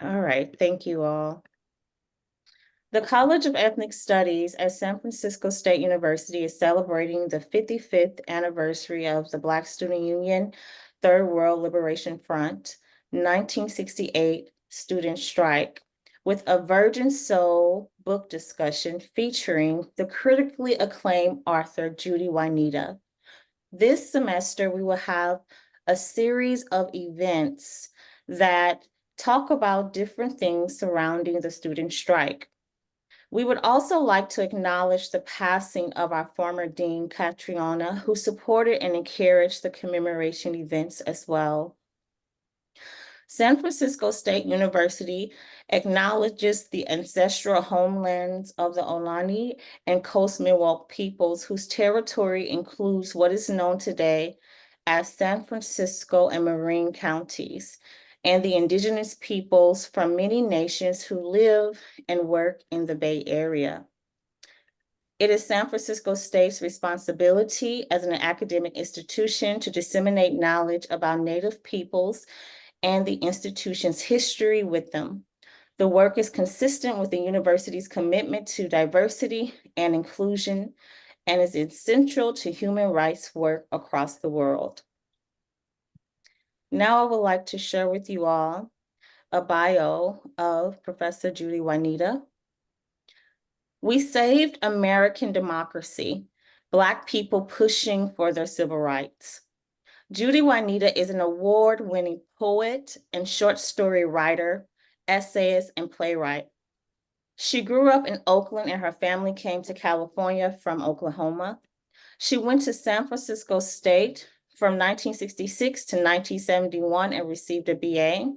All right, thank you all. The College of Ethnic Studies at San Francisco State University is celebrating the 55th anniversary of the Black Student Union Third World Liberation Front 1968 Student Strike with a Virgin Soul book discussion featuring the critically acclaimed author Judy Juanita. This semester, we will have a series of events that talk about different things surrounding the student strike. We would also like to acknowledge the passing of our former Dean, Catriona, who supported and encouraged the commemoration events as well. San Francisco State University acknowledges the ancestral homelands of the Ohlone and Coast Miwok peoples whose territory includes what is known today as San Francisco and Marin counties, and the indigenous peoples from many nations who live and work in the Bay Area. It is San Francisco State's responsibility as an academic institution to disseminate knowledge about Native peoples and the institution's history with them. The work is consistent with the university's commitment to diversity and inclusion and is essential to human rights work across the world. Now I would like to share with you all a bio of Professor Judy Juanita. We saved American democracy, Black people pushing for their civil rights. Judy Juanita is an award-winning poet and short story writer, essayist, and playwright. She grew up in Oakland and her family came to California from Oklahoma. She went to San Francisco State from 1966 to 1971 and received a BA.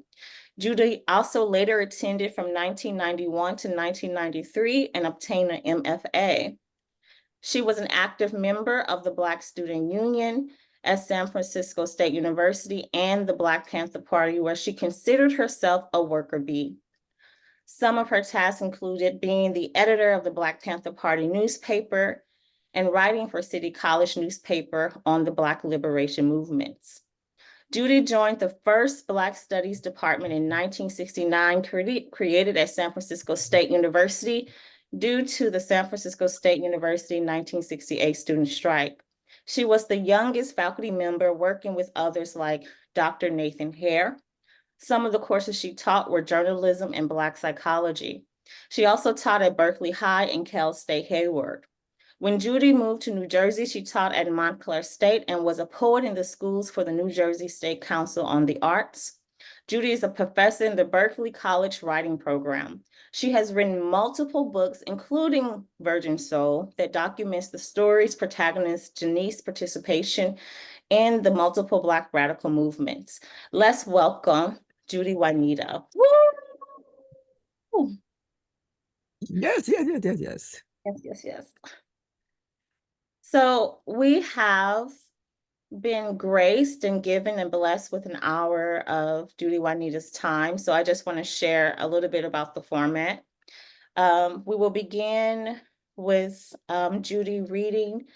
Judy also later attended from 1991 to 1993 and obtained an MFA. She was an active member of the Black Student Union at San Francisco State University and the Black Panther Party, where she considered herself a worker bee. Some of her tasks included being the editor of the Black Panther Party newspaper and writing for City College newspaper on the Black liberation movements. Judy joined the first Black Studies department in 1969, created at San Francisco State University due to the San Francisco State University 1968 student strike. She was the youngest faculty member, working with others like Dr. Nathan Hare. Some of the courses she taught were journalism and Black psychology. She also taught at Berkeley High and Cal State Hayward. When Judy moved to New Jersey, she taught at Montclair State and was a poet in the schools for the New Jersey State Council on the Arts. Judy is a professor in the Berkeley College Writing Program. She has written multiple books, including Virgin Soul, that documents the stories, protagonists, Janice's participation in the multiple Black radical movements. Let's welcome Judy Juanita. Woo! Yes. Yes, yes, yes. So we have been graced and given and blessed with an hour of Judy Juanita's time. So I just want to share a little bit about the format. We will begin with Judy reading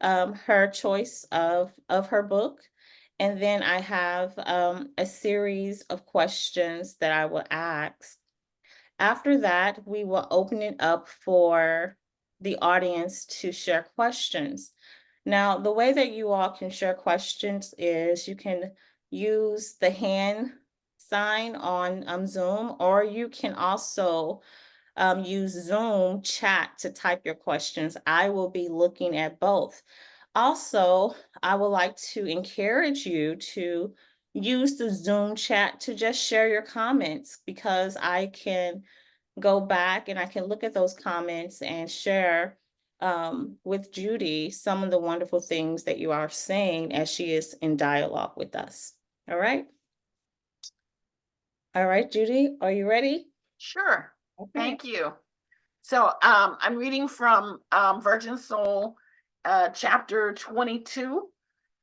her choice of her book. And then I have a series of questions that I will ask. After that, we will open it up for the audience to share questions. Now, the way that you all can share questions is you can use the hand sign on Zoom, or you can also use Zoom chat to type your questions. I will be looking at both. Also, I would like to encourage you to use the Zoom chat to just share your comments, because I can go back and I can look at those comments and share with Judy some of the wonderful things that you are saying as she is in dialogue with us. All right. All right, Judy, are you ready? Sure. Okay. Thank you. So I'm reading from Virgin Soul, chapter 22.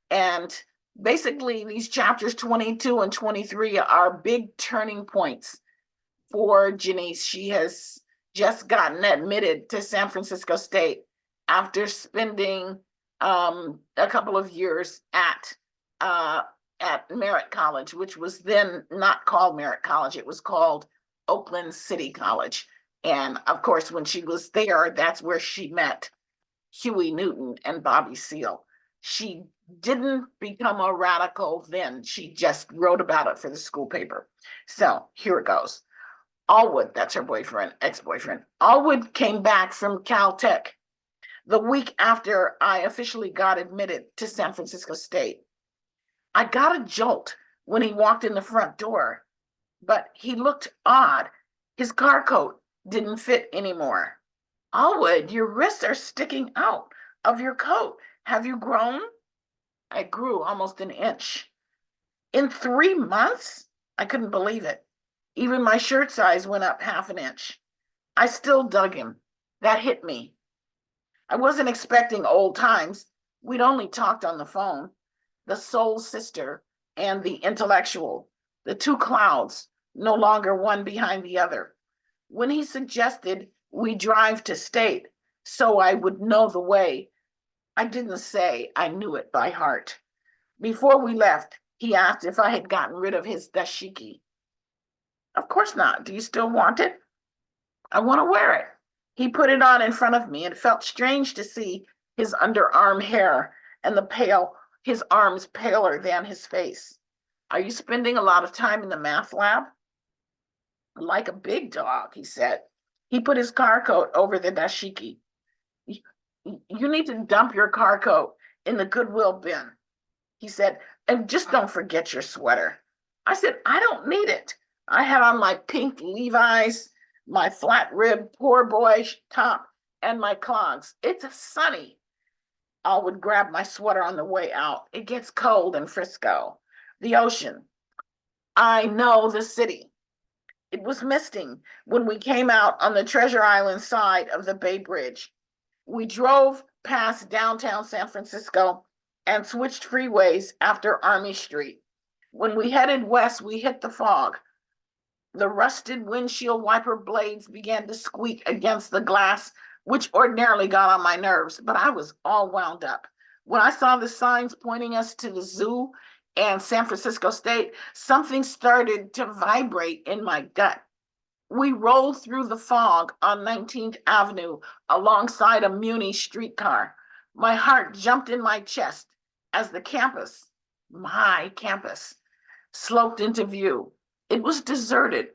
And basically these chapters 22 and 23 are big turning points for Janice. She has just gotten admitted to San Francisco State after spending a couple of years at Merritt College, which was then not called Merritt College. It was called Oakland City College. And of course, when she was there, that's where she met Huey Newton and Bobby Seale. She didn't become a radical then. She just wrote about it for the school paper. So here it goes. Allwood, that's her boyfriend, ex-boyfriend. Allwood came back from Caltech the week after I officially got admitted to San Francisco State. I got a jolt when he walked in the front door, but he looked odd. His car coat didn't fit anymore. Allwood, your wrists are sticking out of your coat. Have you grown? I grew almost an inch. In 3 months? I couldn't believe it. Even my shirt size went up half an inch. I still dug him. That hit me. I wasn't expecting old times. We'd only talked on the phone. The soul sister and the intellectual, the two clouds, no longer one behind the other. When he suggested we drive to State so I would know the way, I didn't say I knew it by heart. Before we left, he asked if I had gotten rid of his dashiki. Of course not. Do you still want it? I want to wear it. He put it on in front of me and it felt strange to see his underarm hair and his arms paler than his face. Are you spending a lot of time in the math lab? Like a big dog, he said. He put his car coat over the dashiki. You need to dump your car coat in the Goodwill bin, he said, and just don't forget your sweater. I said, I don't need it. I had on my pink Levi's, my flat rib poor boy top, and my clogs. It's sunny. I would grab my sweater on the way out. It gets cold in Frisco. The ocean. I know the city. It was misting when we came out on the Treasure Island side of the Bay Bridge. We drove past downtown San Francisco and switched freeways after Army Street. When we headed west, we hit the fog. The rusted windshield wiper blades began to squeak against the glass, which ordinarily got on my nerves, but I was all wound up. When I saw the signs pointing us to the zoo and San Francisco State, something started to vibrate in my gut. We rolled through the fog on 19th Avenue alongside a Muni streetcar. My heart jumped in my chest as the campus, my campus, sloped into view. It was deserted,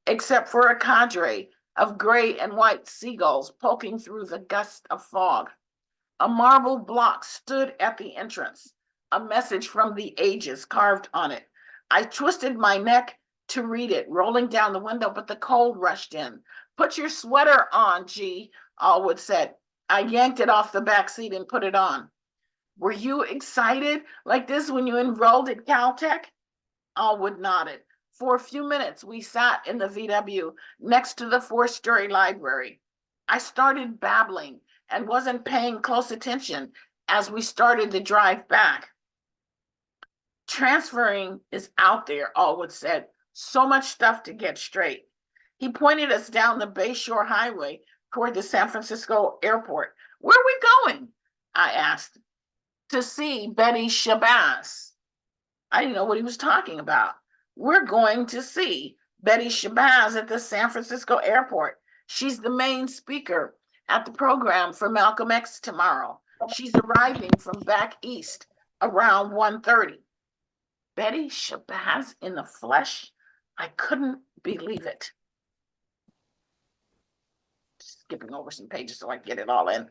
except for a cadre of gray and white seagulls poking through the gust of fog. A marble block stood at the entrance, a message from the ages carved on it. I twisted my neck to read it, rolling down the window, but the cold rushed in. Put your sweater on, G, Allwood said. I yanked it off the back seat and put it on. Were you excited like this when you enrolled at Caltech? Allwood nodded. For a few minutes, we sat in the VW next to the 4-story library. I started babbling and wasn't paying close attention as we started the drive back. Transferring is out there, Allwood said. So much stuff to get straight. He pointed us down the Bayshore Highway toward the San Francisco airport. Where are we going? I asked. To see Betty Shabazz. I didn't know what he was talking about. We're going to see Betty Shabazz at the San Francisco airport. She's the main speaker at the program for Malcolm X tomorrow. She's arriving from back east around 1:30. Betty Shabazz in the flesh? I couldn't believe it. Skipping over some pages so I get it all in.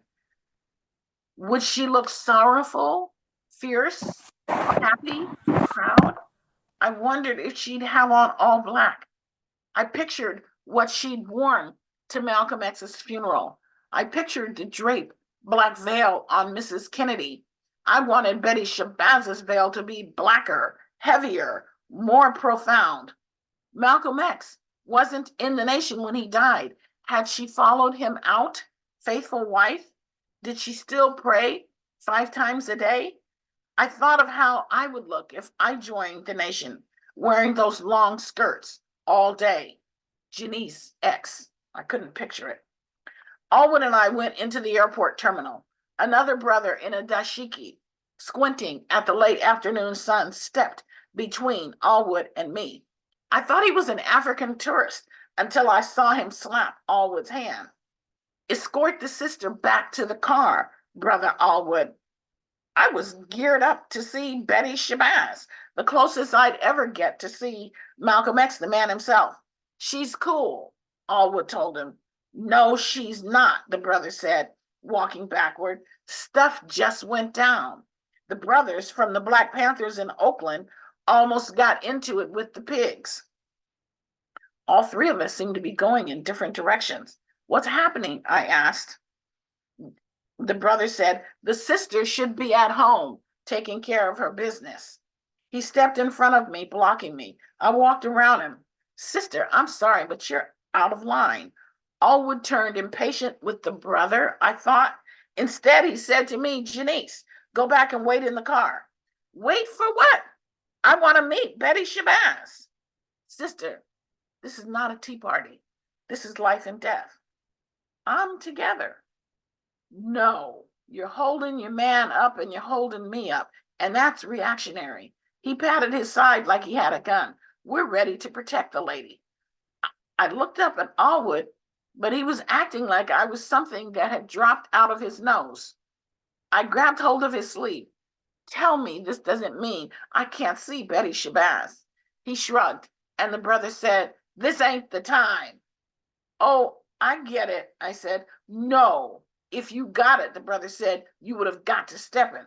Would she look sorrowful, fierce, happy, proud? I wondered if she'd have on all black. I pictured what she'd worn to Malcolm X's funeral. I pictured the draped black veil on Mrs. Kennedy. I wanted Betty Shabazz's veil to be blacker, heavier, more profound. Malcolm X wasn't in the nation when he died. Had she followed him out, faithful wife? Did she still pray 5 times a day? I thought of how I would look if I joined the nation, wearing those long skirts all day. Janice X. I couldn't picture it. Allwood and I went into the airport terminal. Another brother in a dashiki, squinting at the late afternoon sun, stepped between Allwood and me. I thought he was an African tourist, until I saw him slap Allwood's hand. Escort the sister back to the car, Brother Allwood. I was geared up to see Betty Shabazz, the closest I'd ever get to see Malcolm X, the man himself. She's cool, Allwood told him. No, she's not, the brother said, walking backward. Stuff just went down. The brothers from the Black Panthers in Oakland almost got into it with the pigs. All three of us seemed to be going in different directions. What's happening? I asked. The brother said, the sister should be at home, taking care of her business. He stepped in front of me, blocking me. I walked around him. Sister, I'm sorry, but you're out of line. Allwood turned impatient with the brother, I thought. Instead, he said to me, Janice, go back and wait in the car. Wait for what? I want to meet Betty Shabazz. Sister, this is not a tea party. This is life and death. I'm together. No, you're holding your man up and you're holding me up, and that's reactionary. He patted his side like he had a gun. We're ready to protect the lady. I looked up at Allwood, but he was acting like I was something that had dropped out of his nose. I grabbed hold of his sleeve. Tell me this doesn't mean I can't see Betty Shabazz. He shrugged, and the brother said, this ain't the time. Oh, I get it, I said. No, if you got it, the brother said, you would have got to step in.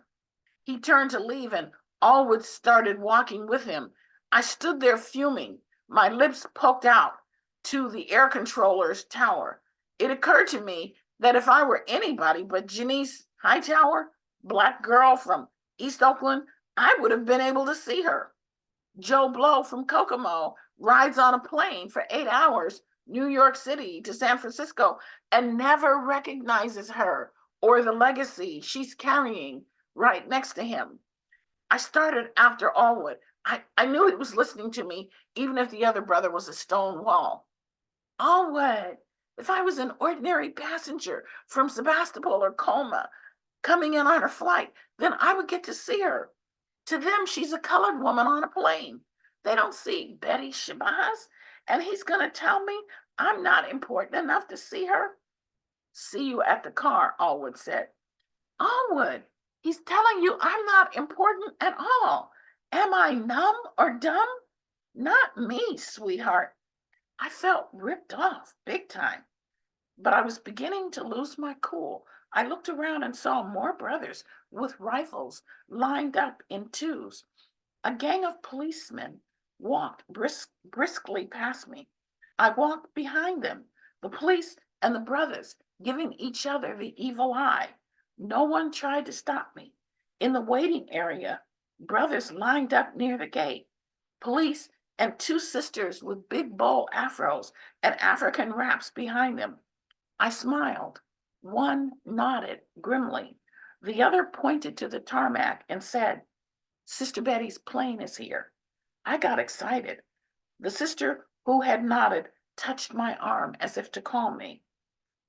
He turned to leave, and Allwood started walking with him. I stood there fuming, my lips poked out to the air controller's tower. It occurred to me that if I were anybody but Janice Hightower, Black girl from East Oakland, I would have been able to see her. Joe Blow from Kokomo rides on a plane for 8 hours, New York City to San Francisco, and never recognizes her or the legacy she's carrying right next to him. I started after Allwood. I knew he was listening to me, even if the other brother was a stone wall. Allwood, if I was an ordinary passenger from Sebastopol or Colma coming in on her flight, then I would get to see her. To them, she's a colored woman on a plane. They don't see Betty Shabazz, and he's going to tell me I'm not important enough to see her? See you at the car, Allwood said. Allwood, he's telling you I'm not important at all. Am I numb or dumb? Not me, sweetheart. I felt ripped off big time, but I was beginning to lose my cool. I looked around and saw more brothers with rifles lined up in twos. A gang of policemen walked briskly past me. I walked behind them, the police and the brothers giving each other the evil eye. No one tried to stop me. In the waiting area, brothers lined up near the gate. Police and two sisters with big bowl afros and African wraps behind them. I smiled. One nodded grimly. The other pointed to the tarmac and said, Sister Betty's plane is here. I got excited. The sister who had nodded touched my arm as if to calm me.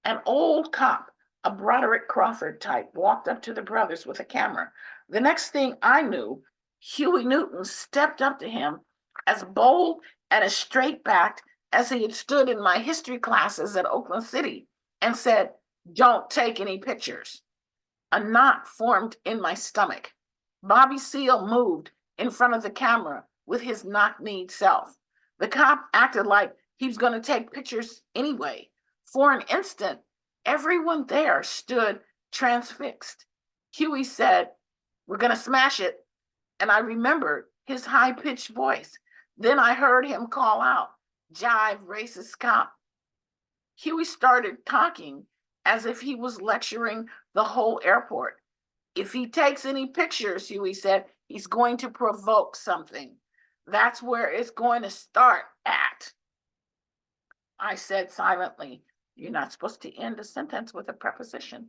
An old cop, a Broderick Crawford type, walked up to the brothers with a camera. The next thing I knew, Huey Newton stepped up to him as bold and as straight-backed as he had stood in my history classes at Oakland City and said, don't take any pictures. A knot formed in my stomach. Bobby Seale moved in front of the camera with his knock-kneed self. The cop acted like he was going to take pictures anyway. For an instant, everyone there stood transfixed. Huey said, we're going to smash it. And I remembered his high-pitched voice. Then I heard him call out, jive, racist cop. Huey started talking as if he was lecturing the whole airport. If he takes any pictures, Huey said, he's going to provoke something. That's where it's going to start at. I said silently, you're not supposed to end a sentence with a preposition.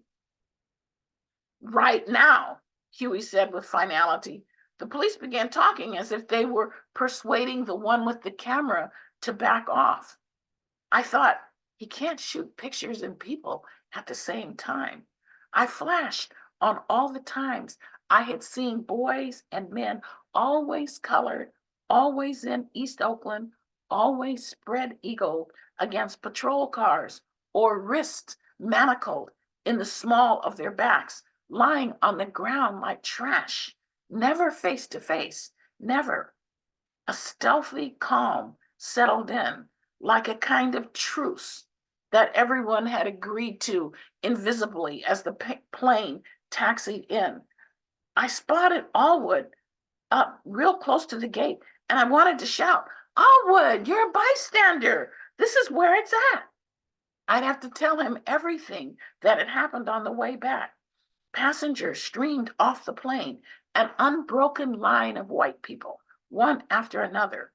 Right now, Huey said with finality. The police began talking as if they were persuading the one with the camera to back off. I thought, he can't shoot pictures and people at the same time. I flashed on all the times I had seen boys and men always colored, always in East Oakland, always spread-eagled against patrol cars or wrists manacled in the small of their backs, lying on the ground like trash, never face to face, never. A stealthy calm settled in, like a kind of truce that everyone had agreed to invisibly as the plane taxied in. I spotted Allwood up real close to the gate, and I wanted to shout, "Allwood, you're a bystander. This is where it's at." I'd have to tell him everything that had happened on the way back. Passengers streamed off the plane, an unbroken line of white people, one after another.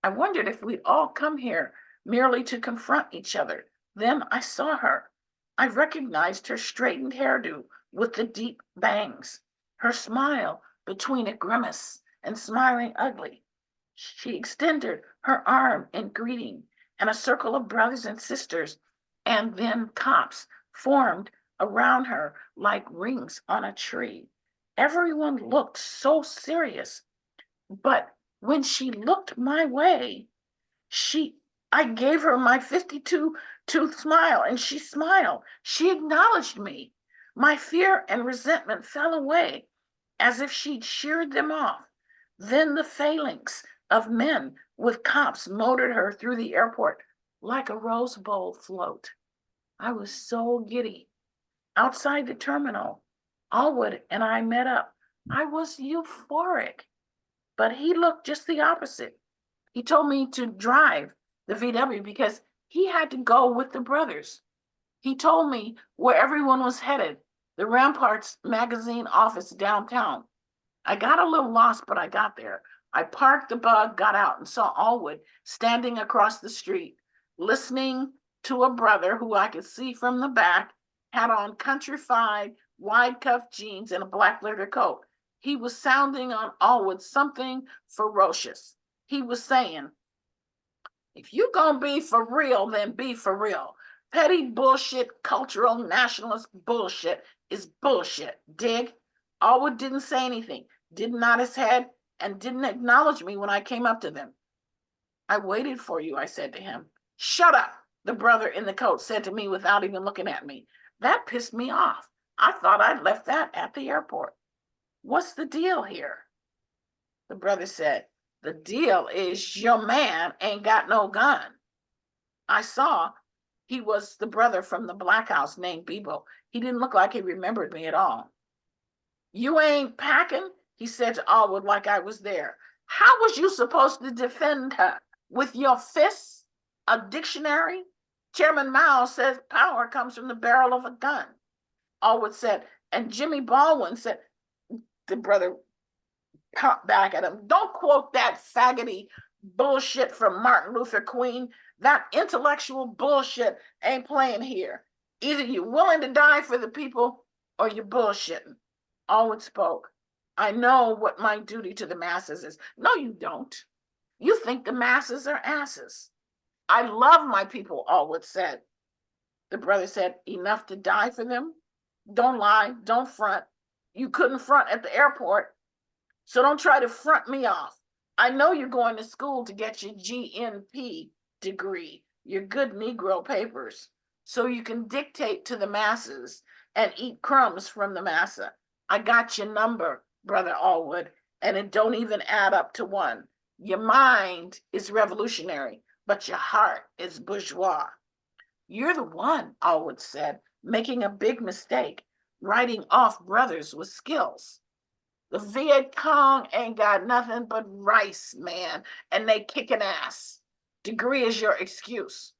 I wondered if we'd all come here merely to confront each other. Then I saw her. I recognized her straightened hairdo with the deep bangs, her smile between a grimace and smiling ugly. She extended her arm in greeting, and a circle of brothers and sisters, and then cops, formed around her like rings on a tree. Everyone looked so serious, but when she looked my way, I gave her my 52-tooth smile, and she smiled. She acknowledged me. My fear and resentment fell away as if she'd sheared them off. Then the phalanx of men with cops motored her through the airport like a Rose Bowl float. I was so giddy. Outside the terminal, Allwood and I met up. I was euphoric, but he looked just the opposite. He told me to drive the VW because he had to go with the brothers. He told me where everyone was headed, the Ramparts magazine office downtown. I got a little lost, but I got there. I parked the bug, got out, and saw Allwood standing across the street, listening to a brother who I could see from the back had on countrified, wide cuff jeans and a black leather coat. He was sounding on Allwood something ferocious. He was saying, "If you gonna be for real, then be for real. Petty bullshit, cultural nationalist bullshit is bullshit, dig?" Allwood didn't say anything, didn't nod his head, and didn't acknowledge me when I came up to them. "I waited for you," I said to him. "Shut up," the brother in the coat said to me without even looking at me. That pissed me off. I thought I'd left that at the airport. "What's the deal here?" The brother said, "The deal is your man ain't got no gun." I saw he was the brother from the Black House named Bebo. He didn't look like he remembered me at all. "You ain't packing?" he said to Allwood like I was there. "How was you supposed to defend her? With your fists? A dictionary? Chairman Mao says power comes from the barrel of a gun." Allwood said, and Jimmy Baldwin said, the brother popped back at him, "Don't quote that faggoty bullshit from Martin Luther King. That intellectual bullshit ain't playing here. Either you're willing to die for the people or you're bullshitting." Allwood spoke. "I know what my duty to the masses is." "No, you don't. You think the masses are asses." "I love my people," Allwood said. The brother said, "Enough to die for them? Don't lie, don't front. You couldn't front at the airport, so don't try to front me off. I know you're going to school to get your GNP degree, your good Negro papers, so you can dictate to the masses and eat crumbs from the massa. I got your number, Brother Allwood, and it don't even add up to one. Your mind is revolutionary, but your heart is bourgeois." "You're the one," Allwood said, "making a big mistake, writing off brothers with skills. The Viet Cong ain't got nothing but rice, man, and they kicking ass. Degree is your excuse."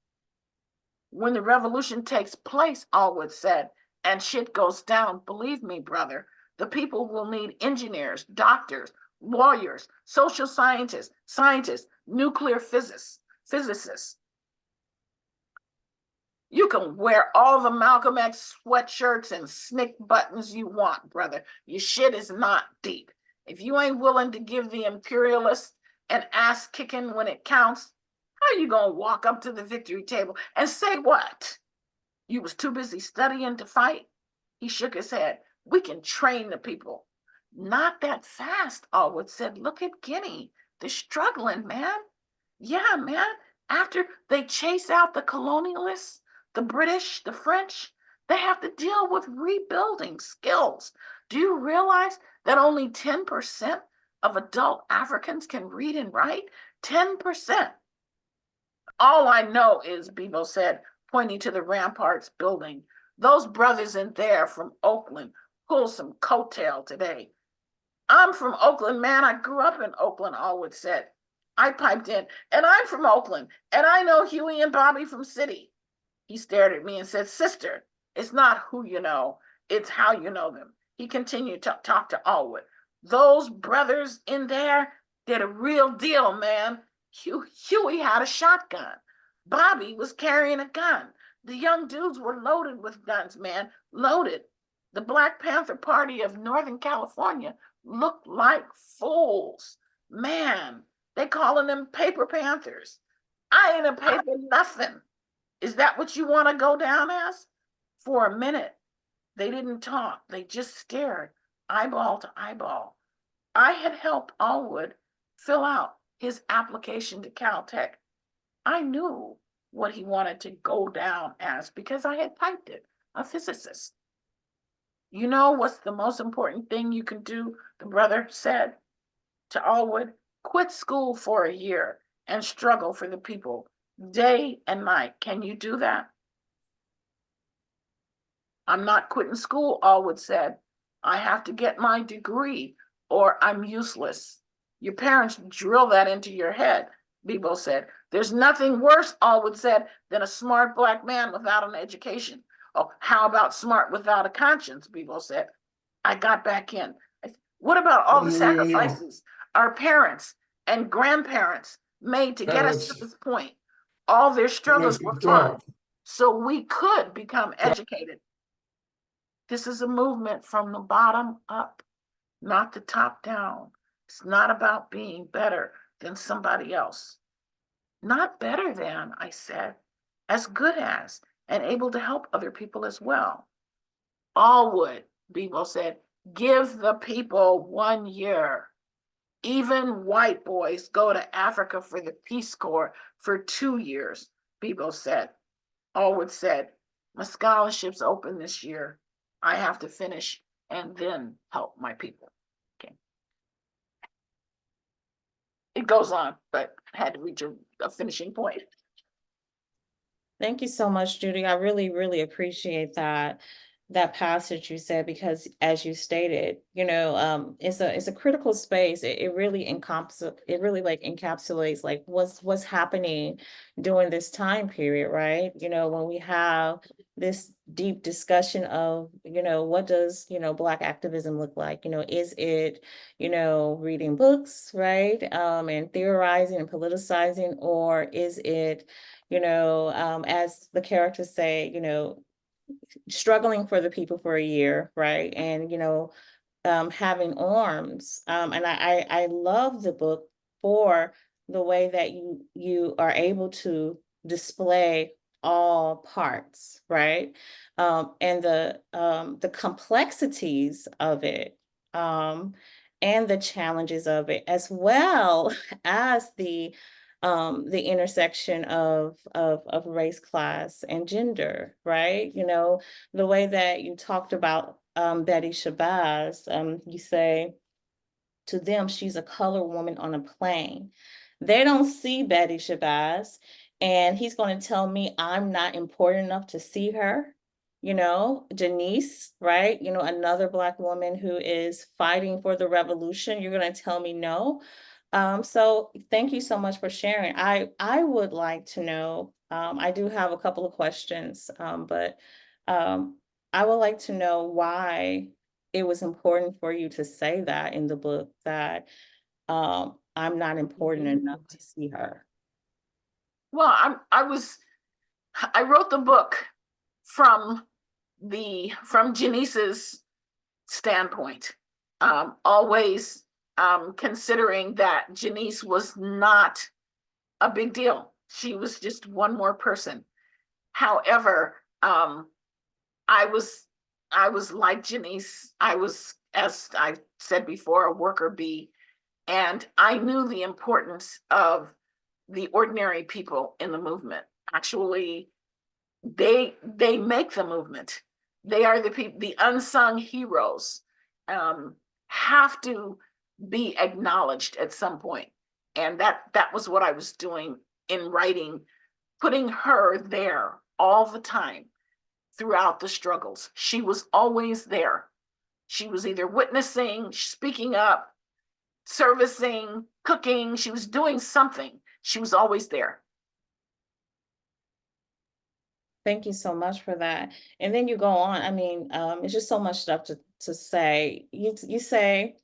"When the revolution takes place," Allwood said, "and shit goes down, believe me, brother, the people will need engineers, doctors, lawyers, social scientists, nuclear physicists. You can wear all the Malcolm X sweatshirts and snick buttons you want, brother. Your shit is not deep. If you ain't willing to give the imperialists an ass kicking when it counts, how you gonna walk up to the victory table and say what? You was too busy studying to fight?" He shook his head. "We can train the people." "Not that fast," Allwood said. "Look at Guinea. They're struggling, man. Yeah, man. After they chase out the colonialists, the British, the French, they have to deal with rebuilding skills. Do you realize that only 10% of adult Africans can read and write? 10%. All I know is, Bebo said, pointing to the Ramparts building, those brothers in there from Oakland pull some coattail today. I'm from Oakland, man. I grew up in Oakland, Allwood said. I piped in, and I'm from Oakland, and I know Huey and Bobby from City. He stared at me and said, sister, it's not who you know, it's how you know them. He continued to talk to Allwood. Those brothers in there did a real deal, man. Huey had a shotgun. Bobby was carrying a gun. The young dudes were loaded with guns, man, loaded. The Black Panther Party of Northern California looked like fools. Man, they calling them paper panthers. I ain't a paper nothing. Is that what you want to go down as? For a minute, they didn't talk. They just stared, eyeball to eyeball. I had helped Allwood fill out his application to Caltech. I knew what he wanted to go down as because I had typed it, a physicist. You know what's the most important thing you can do? The brother said to Allwood, quit school for a year and struggle for the people day and night. Can you do that? I'm not quitting school, Allwood said. I have to get my degree or I'm useless. Your parents drill that into your head, Bebo said. There's nothing worse, Allwood said, than a smart Black man without an education. Oh, how about smart without a conscience, Bebo said. I got back in. What about all the sacrifices our parents and grandparents made to get us to this point? All their struggles were fought so we could become educated. This is a movement from the bottom up, not the top down. It's not about being better than somebody else. Not better than, I said, as good as, and able to help other people as well. Allwood, Bebo said, give the people 1 year. Even white boys go to Africa for the Peace Corps for 2 years, Bebo said. Allwood said, my scholarship's open this year. I have to finish and then help my people. Okay. It goes on, but I had to reach a finishing point. Thank you so much, Judy. I really, really appreciate that passage you said, because as you stated, it's a critical space. It really like encapsulates like what's happening during this time period, right? When we have this deep discussion of, what does, Black activism look like? Is it, reading books, right? And theorizing and politicizing, or is it, as the characters say, struggling for the people for a year, right? And, having arms. And I love the book for the way that you are able to display all parts, right? And the complexities of it, and the challenges of it, as well as the intersection of race, class, and gender, right? The way that you talked about Betty Shabazz, you say, to them, she's a colored woman on a plane. They don't see Betty Shabazz, and he's going to tell me I'm not important enough to see her. Janice, right? Another Black woman who is fighting for the revolution. You're going to tell me no. So thank you so much for sharing. I would like to know, I do have a couple of questions, but I would like to know why it was important for you to say that in the book, that I'm not important enough to see her. Well, I wrote the book from Janice's standpoint, always considering that Janice was not a big deal. She was just one more person. However, I was like Janice. I was, as I said before, a worker bee, and I knew the importance of the ordinary people in the movement. Actually, they make the movement. They are the people, the unsung heroes, have to be acknowledged at some point. And that was what I was doing in writing, putting her there all the time throughout the struggles. She was always there. She was either witnessing, speaking up, servicing, cooking. She was doing something. She was always there. Thank you so much for that. And then you go on. I mean, it's just so much stuff to say. You say,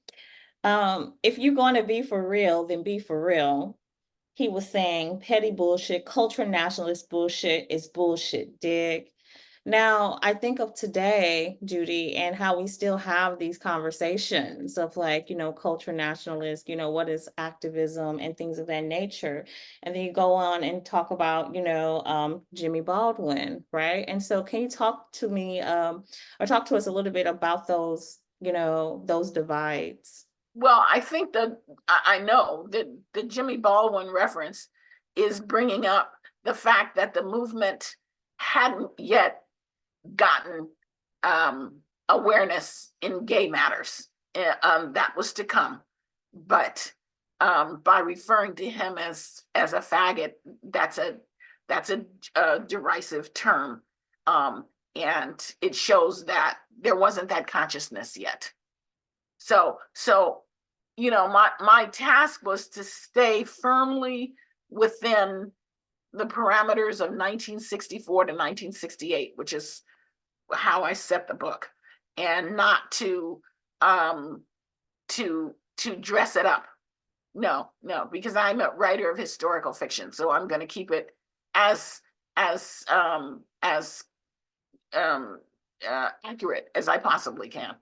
if you're going to be for real, then be for real. He was saying petty bullshit, culture nationalist bullshit is bullshit, dig? Now, I think of today, Judy, and how we still have these conversations of like, culture nationalist, what is activism and things of that nature. And then you go on and talk about, Jimmy Baldwin, right? And so can you talk to me or talk to us a little bit about those, those divides? Well, I think that I know that the Jimmy Baldwin reference is bringing up the fact that the movement hadn't yet gotten awareness in gay matters. That was to come. But by referring to him as a faggot, that's a derisive term. And it shows that there wasn't that consciousness yet. So my task was to stay firmly within the parameters of 1964 to 1968, which is how I set the book, and not to dress it up. No, because I'm a writer of historical fiction, so I'm going to keep it as accurate as I possibly can.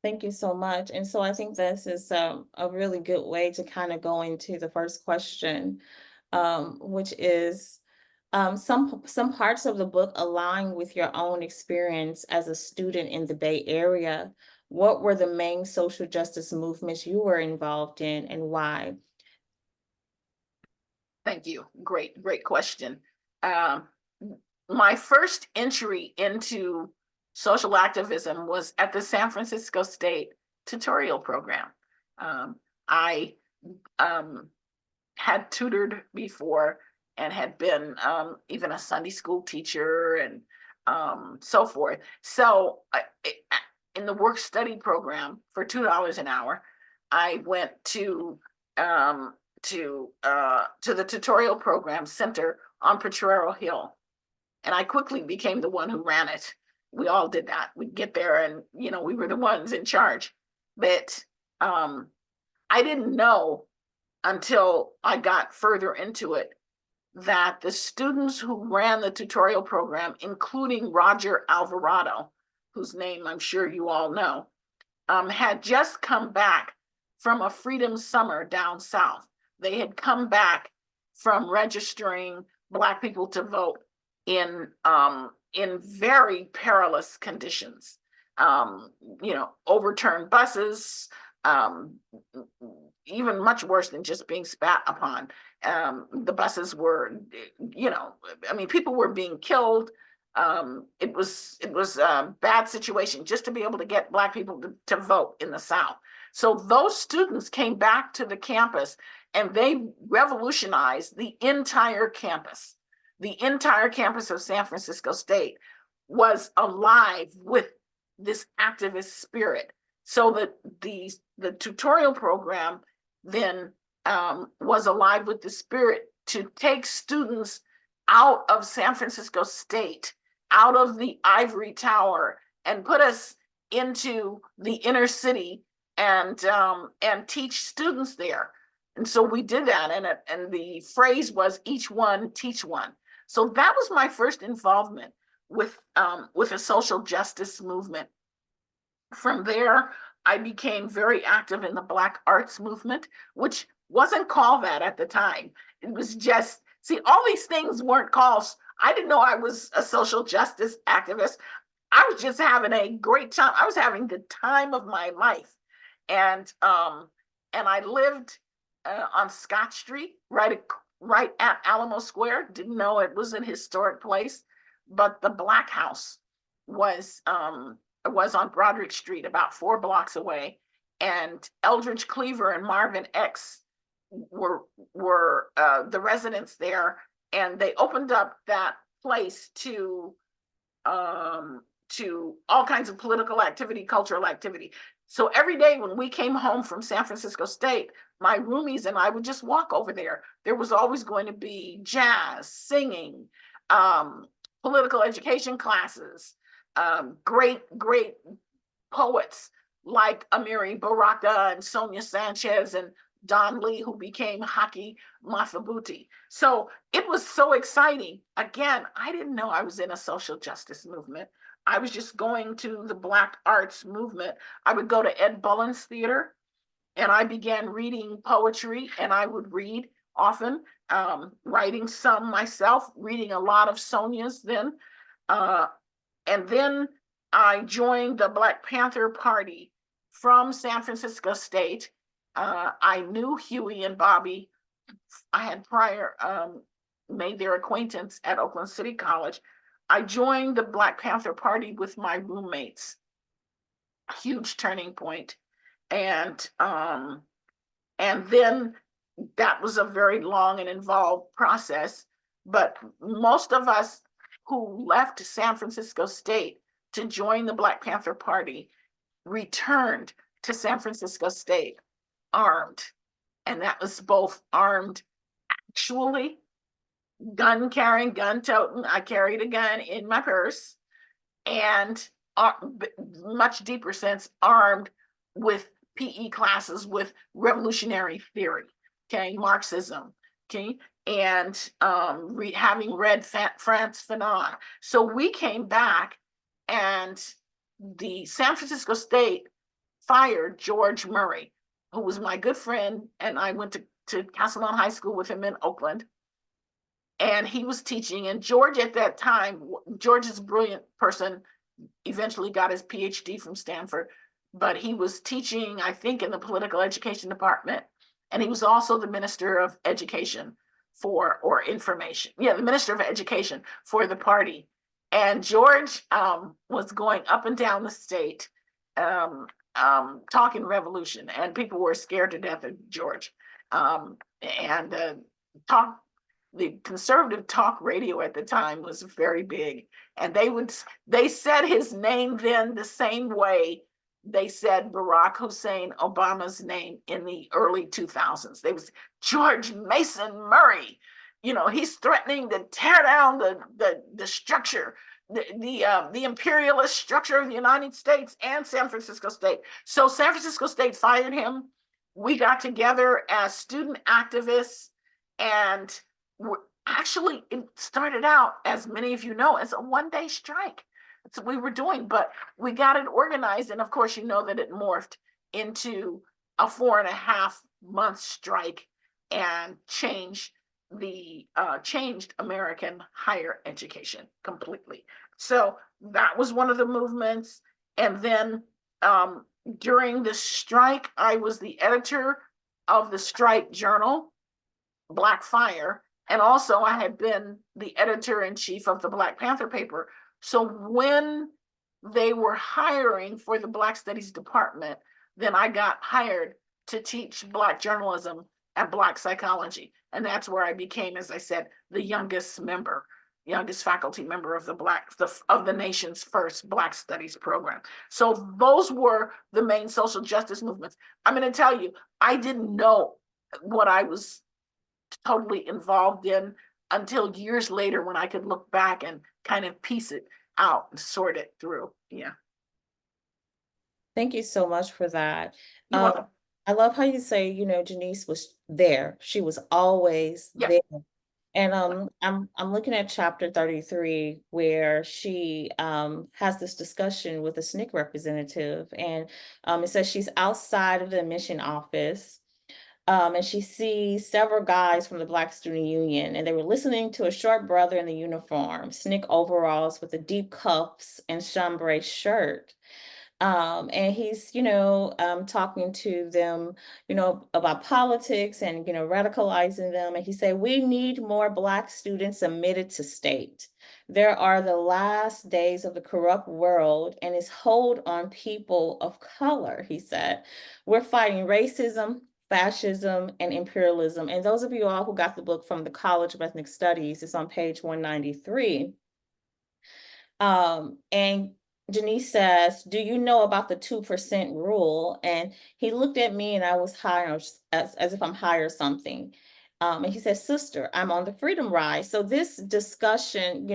Thank you so much. And so I think this is a really good way to kind of go into the first question, which is some parts of the book align with your own experience as a student in the Bay Area. What were the main social justice movements you were involved in and why? Thank you. Great question. My first entry into social activism was at the San Francisco State tutorial program. I had tutored before and had been even a Sunday school teacher and so forth. So in the work study program for $2 an hour, I went to the tutorial program center on Potrero Hill. And I quickly became the one who ran it. We all did that. We'd get there and, we were the ones in charge. But I didn't know until I got further into it that the students who ran the tutorial program, including Roger Alvarado, whose name I'm sure you all know, had just come back from a freedom summer down south. They had come back from registering Black people to vote in very perilous conditions. Overturned buses, even much worse than just being spat upon. The buses were, people were being killed. It was a bad situation just to be able to get Black people to vote in the South. So those students came back to the campus and they revolutionized the entire campus. The entire campus of San Francisco State was alive with this activist spirit. So that the tutorial program then was alive with the spirit to take students out of San Francisco State, out of the ivory tower, and put us into the inner city and teach students there. And so we did that, and the phrase was each one teach one. So that was my first involvement with a social justice movement. From there, I became very active in the Black arts movement, which wasn't called that at the time. It was just, all these things weren't called. I didn't know I was a social justice activist. I was just having a great time. I was having the time of my life. And I lived on Scott Street, right at Alamo Square. Didn't know it was an historic place, but the Black House was on Broderick Street, about 4 blocks away, and Eldridge Cleaver and Marvin X were the residents there, and they opened up that place to all kinds of political activity, cultural activity. So every day when we came home from San Francisco State, my roomies and I would just walk over there. There was always going to be jazz, singing, political education classes, great poets like Amiri Baraka and Sonia Sanchez and Don Lee, who became Haki Mathabuti. So it was so exciting. Again, I didn't know I was in a social justice movement. I was just going to the Black arts movement. I would go to Ed Bullen's theater, and I began reading poetry, and I would read often, writing some myself, reading a lot of Sonia's then. And then I joined the Black Panther Party from San Francisco State. I knew Huey and Bobby. I had prior made their acquaintance at Oakland City College. I joined the Black Panther Party with my roommates. A huge turning point. And then that was a very long and involved process. But most of us who left San Francisco State to join the Black Panther Party returned to San Francisco State armed. And that was both armed actually, gun carrying, gun toting. I carried a gun in my purse, and much deeper sense, armed with PE classes with revolutionary theory, okay, Marxism, okay, and having read Frantz Fanon. So we came back, and the San Francisco State fired George Murray, who was my good friend, and I went to Castlemont High School with him in Oakland. And he was teaching, and George at that time, George is a brilliant person, eventually got his PhD from Stanford, but he was teaching, I think, in the political education department. And he was also the Minister of Education or information. Yeah, the Minister of Education for the party. And George was going up and down the state talking revolution, and people were scared to death of George. The conservative talk radio at the time was very big, and they said his name then the same way they said Barack Hussein Obama's name in the early 2000s. They was George Mason Murray. You know, he's threatening to tear down the structure, the imperialist structure of the United States and San Francisco State. So San Francisco State fired him. We got together as student activists, and actually it started out, as many of you know, as a one-day strike. That's what we were doing, but we got it organized, and of course you know that it morphed into a 4.5-month strike and changed American higher education completely. So that was one of the movements. And then during the strike, I was the editor of the strike journal, Black Fire, and also I had been the editor-in-chief of the Black Panther paper. So when they were hiring for the Black Studies department, then I got hired to teach Black journalism and Black psychology. And that's where I became, as I said, the youngest faculty member of the nation's first Black Studies program. So those were the main social justice movements. I'm going to tell you, I didn't know what I was totally involved in until years later, when I could look back and kind of piece it out and sort it through. Yeah. Thank you so much for that. You're welcome. I love how you say, Janice was there. She was always there. And I'm looking at chapter 33, where she has this discussion with a SNCC representative, and it says she's outside of the admission office, and she sees several guys from the Black Student Union, and they were listening to a short brother in the uniform, SNCC overalls with the deep cuffs and chambray shirt. And he's, talking to them, about politics and, radicalizing them. And he said, we need more Black students admitted to state. There are the last days of the corrupt world and its hold on people of color, he said. We're fighting racism, fascism, and imperialism. And those of you all who got the book from the College of Ethnic Studies, it's on page 193. And Janice says, do you know about the 2% rule? And he looked at me and I was high, as if I'm high or something. And he said, sister, I'm on the freedom ride. So this discussion,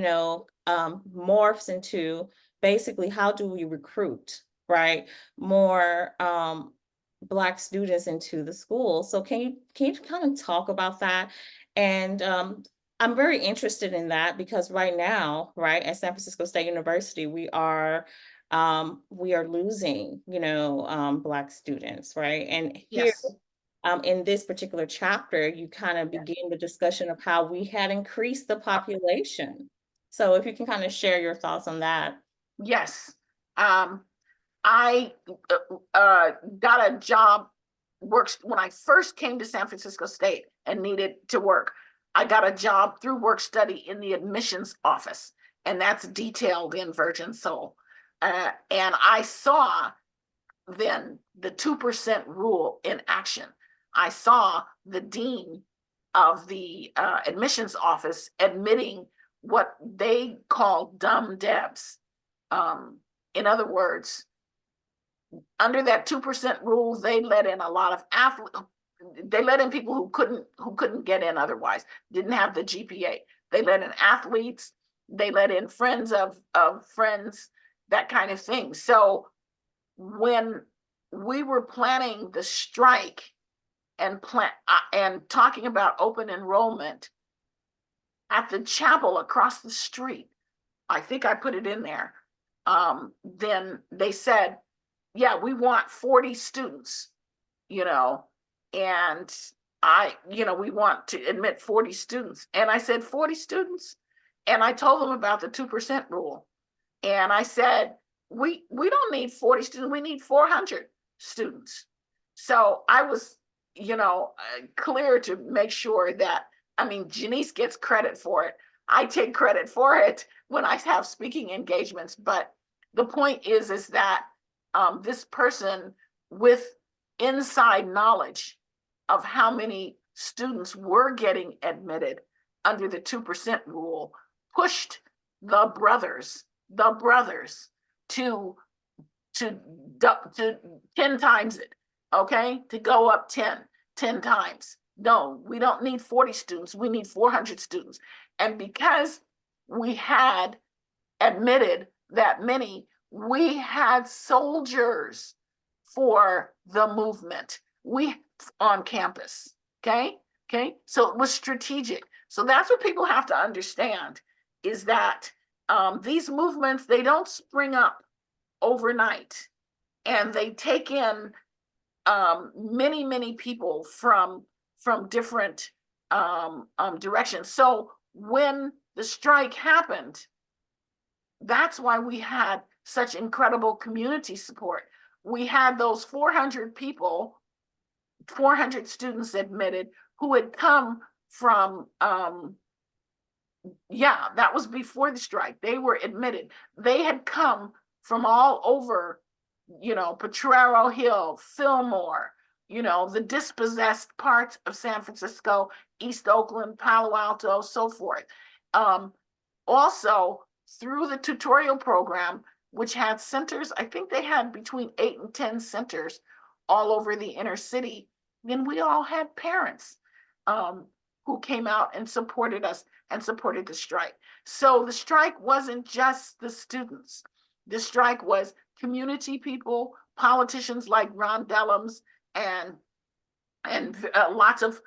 morphs into basically how do we recruit, right? More Black students into the school. So can you kind of talk about that? And I'm very interested in that because right now, right, at San Francisco State University, we are losing, Black students, right? And here, Yes. in this particular chapter, you kind of begin the discussion of how we had increased the population. So if you can kind of share your thoughts on that. Yes. I got a job, works when I first came to San Francisco State and needed to work. I got a job through work study in the admissions office, and that's detailed in Virgin Soul. And I saw then the 2% rule in action. I saw the dean of the admissions office admitting what they call dumb Debs. In other words, under that 2% rule, they let in a lot of athletes. They let in people who couldn't get in otherwise, didn't have the GPA. They let in athletes, they let in friends of friends, that kind of thing. So when we were planning the strike and talking about open enrollment at the chapel across the street, I think I put it in there. Then they said, yeah, we want 40 students, and we want to admit 40 students. And I said, 40 students? And I told them about the 2% rule. And I said, we don't need 40 students, we need 400 students. So I was, clear to make sure that, Janice gets credit for it. I take credit for it when I have speaking engagements. But the point is that this person with inside knowledge of how many students were getting admitted under the 2% rule pushed the brothers to 10 times it, okay? To go up 10 times. No, we don't need 40 students, we need 400 students. And because we had admitted that many, we had soldiers for the movement on campus, okay? So it was strategic. So that's what people have to understand, is that these movements, they don't spring up overnight, and they take in many people from different directions. So when the strike happened, that's why we had such incredible community support. We had those 400 people, 400 students admitted who had come from, that was before the strike. They were admitted. They had come from all over, Potrero Hill, Fillmore, the dispossessed parts of San Francisco, East Oakland, Palo Alto, so forth. Also, through the tutorial program, which had centers, I think they had between 8 and 10 centers all over the inner city. Then we all had parents who came out and supported us and supported the strike. So the strike wasn't just the students. The strike was community people, politicians like Ron Dellums, and lots of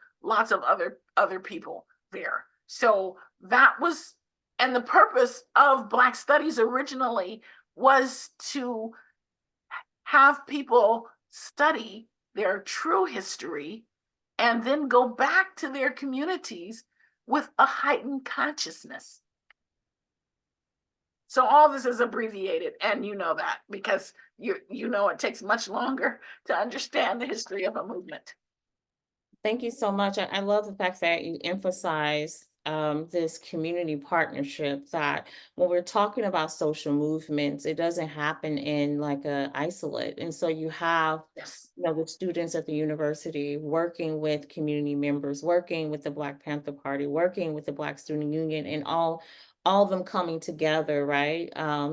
other people there. So that was, and the purpose of Black Studies originally was to have people study their true history and then go back to their communities with a heightened consciousness. So all this is abbreviated, and you know that because you know it takes much longer to understand the history of a movement. Thank you so much. I love the fact that you emphasize this community partnership, that when we're talking about social movements, it doesn't happen in like a isolate. And so you have, Yes. you know, the students at the university working with community members, working with the Black Panther Party, working with the Black Student Union, and all of them coming together, right,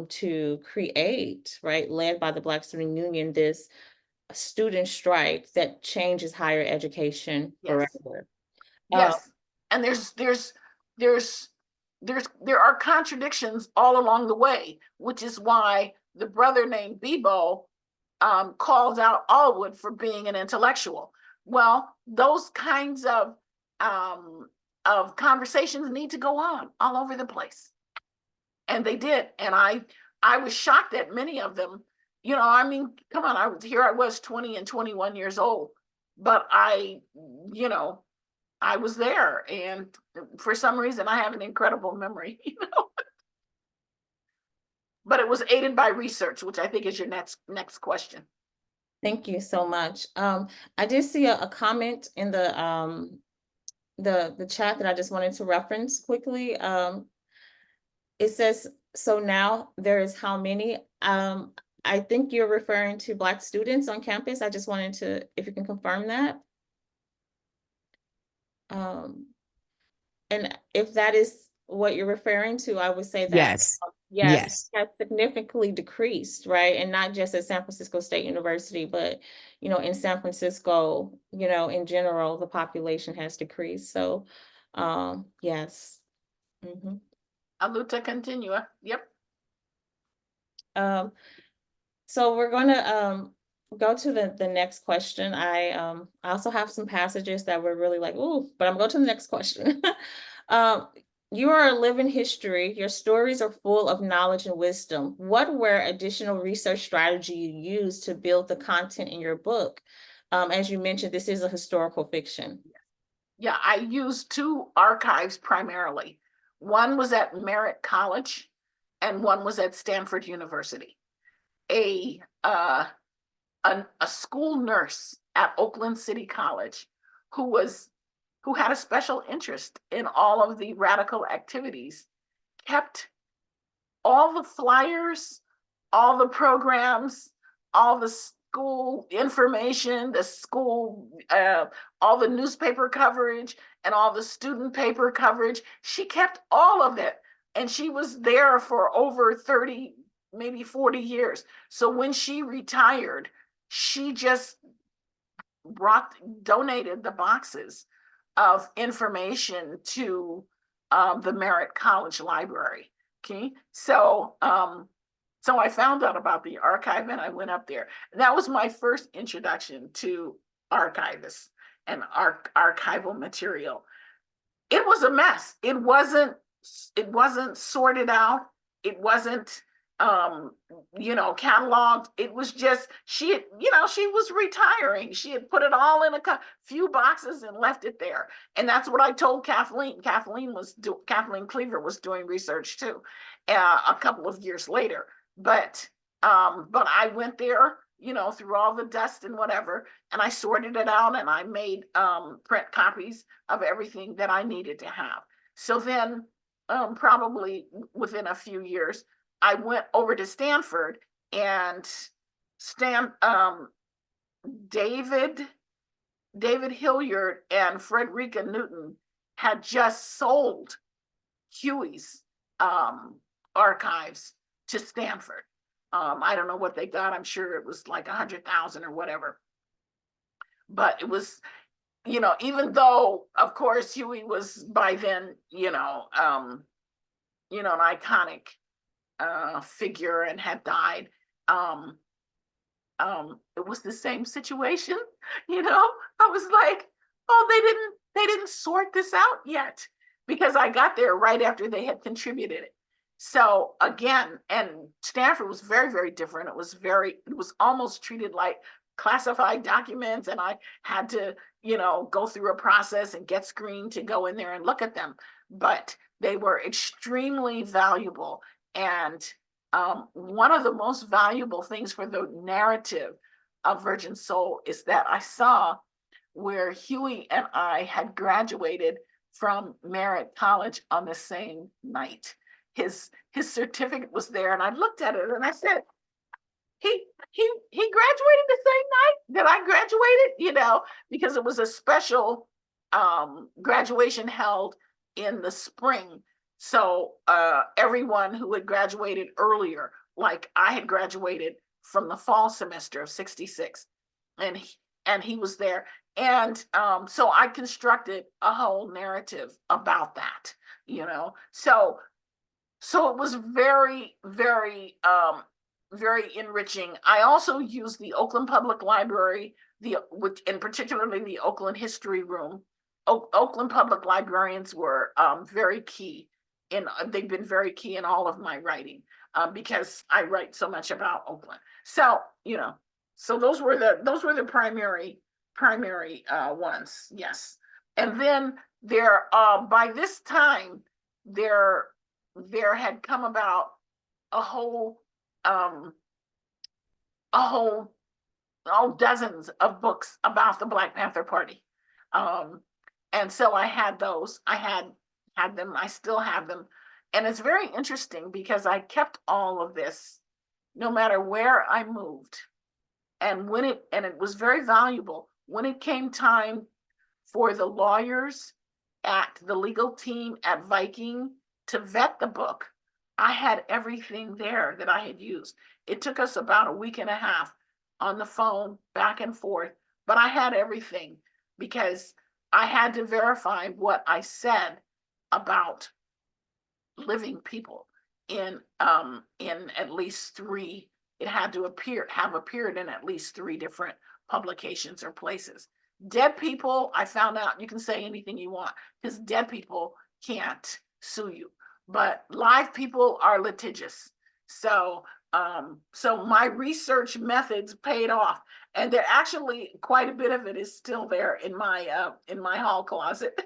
to create, right, led by the Black Student Union, this student strike that changes higher education Yes. forever. Yes. And there are contradictions all along the way, which is why the brother named Bebo calls out Allwood for being an intellectual. Well, those kinds of conversations need to go on all over the place. And they did. And I was shocked that many of them, you know, I mean, come on, I was 20 and 21 years old, but you know, I was there, and for some reason I have an incredible memory, you know. But it was aided by research, which I think is your next question. Thank you so much. I did see a comment in the chat that I just wanted to reference quickly. It says, so now there is how many? I think you're referring to Black students on campus. I just wanted to, if you can confirm that. And if that is what you're referring to, I would say that Yes. yes, Yes. has significantly decreased, right? And not just at San Francisco State University, but, you know, in San Francisco, you know, in general, the population has decreased. So, yes. Mm-hmm. Aluta continua. Yep. So we're going to go to the next question. I also have some passages that were really like, ooh, but I'm going to the next question. You are a living history. Your stories are full of knowledge and wisdom. What were additional research strategy you used to build the content in your book? As you mentioned, this is a historical fiction. Yeah, I used two archives primarily. One was at Merritt College, and one was at Stanford University. A school nurse at Oakland City College who had a special interest in all of the radical activities kept all the flyers, all the programs, all the school information, the school, all the newspaper coverage and all the student paper coverage. She kept all of it, and she was there for over 30, maybe 40 years. So when she retired, she just donated the boxes of information to the Merritt College Library. Okay, so I found out about the archive and I went up there. And that was my first introduction to archivists and archival material. It was a mess. It wasn't sorted out. It wasn't cataloged. It was just, she was retiring. She had put it all in a few boxes and left it there. And that's what I told Kathleen. Kathleen Cleaver was doing research too, a couple of years later. But I went there, through all the dust and whatever, and I sorted it out and I made print copies of everything that I needed to have. So then, probably within a few years, I went over to Stanford, and David Hilliard and Frederica Newton had just sold Huey's archives to Stanford. I don't know what they got. I'm sure it was like 100,000 or whatever. But it was, even though, of course, Huey was by then, an iconic figure and had died. It was the same situation, I was like, oh, they didn't sort this out yet, because I got there right after they had contributed it. So again, and Stanford was very, very different. It was almost treated like classified documents, and I had to, go through a process and get screened to go in there and look at them. But they were extremely valuable And one of the most valuable things for the narrative of Virgin Soul is that I saw where Huey and I had graduated from Merritt College on the same night. His certificate was there, and I looked at it and I said, he graduated the same night that I graduated, you know, because it was a special graduation held in the spring. So everyone who had graduated earlier, like I had graduated from the fall semester of '66, and he was there. And so I constructed a whole narrative about that, you know. So it was very, very, very enriching. I also used the Oakland Public Library, and particularly the Oakland History Room. Oakland Public Librarians were very key they've been very key in all of my writing because I write so much about Oakland. So, you know, so those were the primary ones, yes. And then there, by this time, there had come about a whole dozens of books about the Black Panther Party. And so I had those. I had them. I still have them. And it's very interesting because I kept all of this no matter where I moved. And it was very valuable when it came time for the lawyers at the legal team at Viking to vet the book. I had everything there that I had used. It took us about a week and a half on the phone back and forth, but I had everything because I had to verify what I said about living people in at least three. It had to have appeared in at least three different publications or places. Dead people, I found out you can say anything you want because dead people can't sue you, but live people are litigious. So my research methods paid off, and there actually quite a bit of it is still there in my hall closet.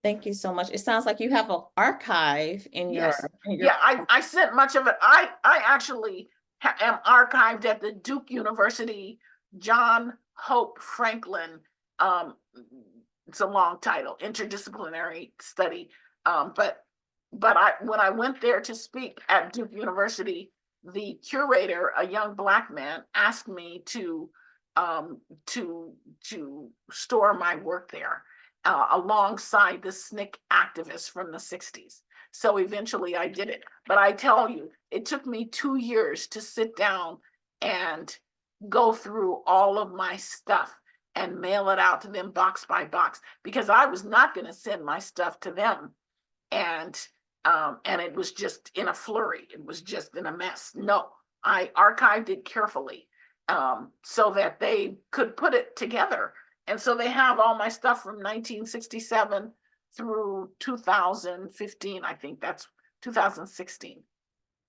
Thank you so much. It sounds like you have an archive in your, yes. Yeah, I sent much of it. I actually am archived at the Duke University John Hope Franklin. It's a long title, interdisciplinary study. But when I went there to speak at Duke University, the curator, a young Black man, asked me to store my work there alongside the SNCC activists from the '60s. So eventually I did it. But I tell you, it took me 2 years to sit down and go through all of my stuff and mail it out to them box by box, because I was not going to send my stuff to them and it was just in a flurry. It was just in a mess. No, I archived it carefully so that they could put it together. And so they have all my stuff from 1967 through 2015. I think that's 2016.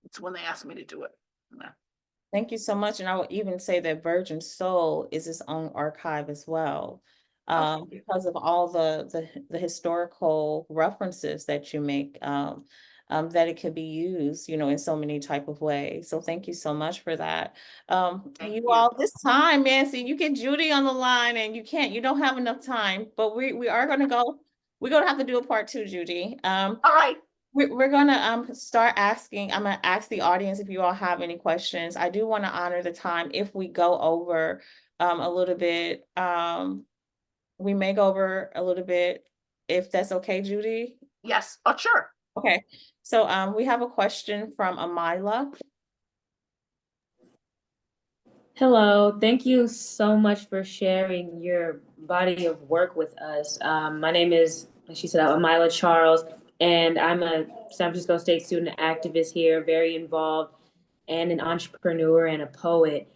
It's when they asked me to do it. Yeah. Thank you so much. And I will even say that Virgin Soul is its own archive as well, because of all the historical references that you make, that it could be used, you know, in so many type of ways. So thank you so much for that. You all, this time, man, see, you get Judy on the line and you don't have enough time, but we are going to go, we're going to have to do a part 2, Judy. All right. We're gonna start asking. I'm gonna ask the audience if you all have any questions. I do want to honor the time. If we go over a little bit, we may go over a little bit, if that's okay, Judy. Yes. Oh, sure. Okay. So we have a question from Amila. Hello, thank you so much for sharing your body of work with us. My name is, like she said, Amila Charles, and I'm a San Francisco State student activist here, very involved, and an entrepreneur and a poet.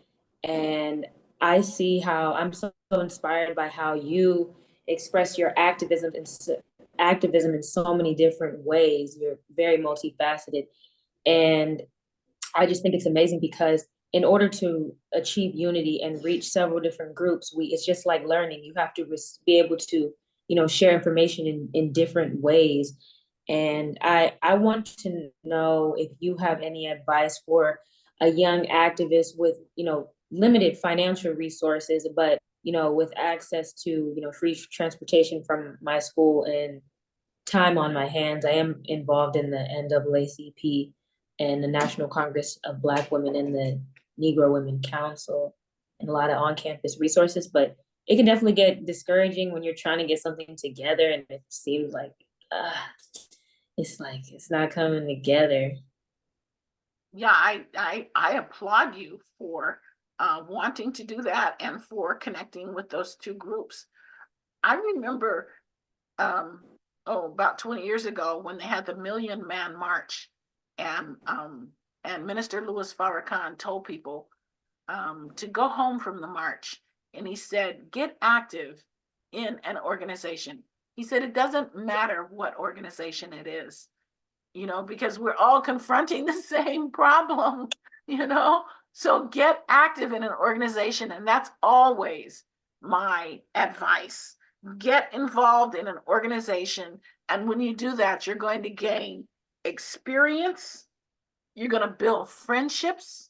And I see how I'm so inspired by how you express your activism in so many different ways. You're very multifaceted. And I just think it's amazing because in order to achieve unity and reach several different groups, it's just like learning. You have to be able to, share information in different ways. And I want to know if you have any advice for a young activist with, limited financial resources, but, with access to, free transportation from my school and time on my hands. I am involved in the NAACP and the National Congress of Black Women and the Negro Women Council and a lot of on-campus resources, but it can definitely get discouraging when you're trying to get something together and it seems like, it's not coming together. Yeah, I applaud you for wanting to do that and for connecting with those two groups. I remember about 20 years ago when they had the Million Man March, and Minister Louis Farrakhan told people to go home from the march, and he said, get active in an organization. He said, it doesn't matter what organization it is, because we're all confronting the same problem, so get active in an organization. And that's always my advice. Get involved in an organization. And when you do that, you're going to gain experience, you're going to build friendships,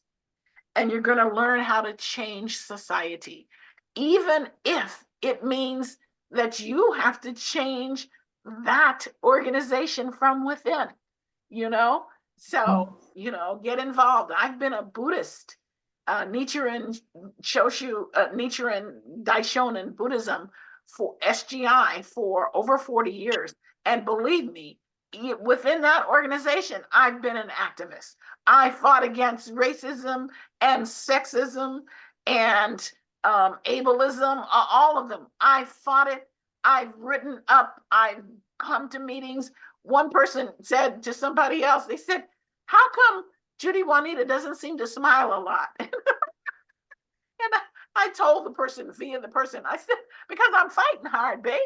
and you're going to learn how to change society, even if it means that you have to change that organization from within. So, get involved. I've been a Buddhist, Nichiren Daishonin Buddhism for SGI for over 40 years. And believe me, within that organization, I've been an activist. I fought against racism and sexism and ableism, all of them. I fought it. I've written up, I've come to meetings. One person said to somebody else, they said, how come Judy Juanita doesn't seem to smile a lot? And I told the person via the person, I said, because I'm fighting hard, baby.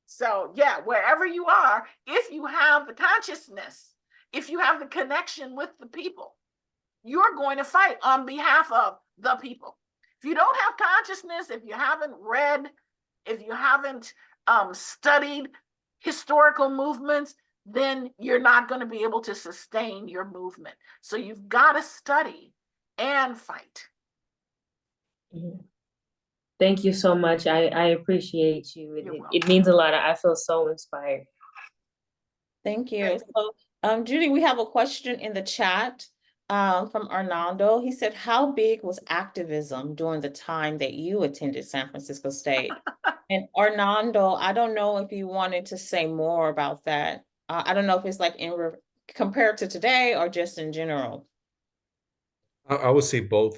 So yeah, wherever you are, if you have the consciousness, if you have the connection with the people, you're going to fight on behalf of the people. If you don't have consciousness, if you haven't read, if you haven't studied historical movements, then you're not going to be able to sustain your movement. So you've got to study and fight. Thank you so much. I appreciate you. It means a lot. I feel so inspired. Thank you. So, Judy, we have a question in the chat from Arnaldo. He said, how big was activism during the time that you attended San Francisco State? And Arnaldo, I don't know if you wanted to say more about that. I don't know if it's like compared to today or just in general. I would say both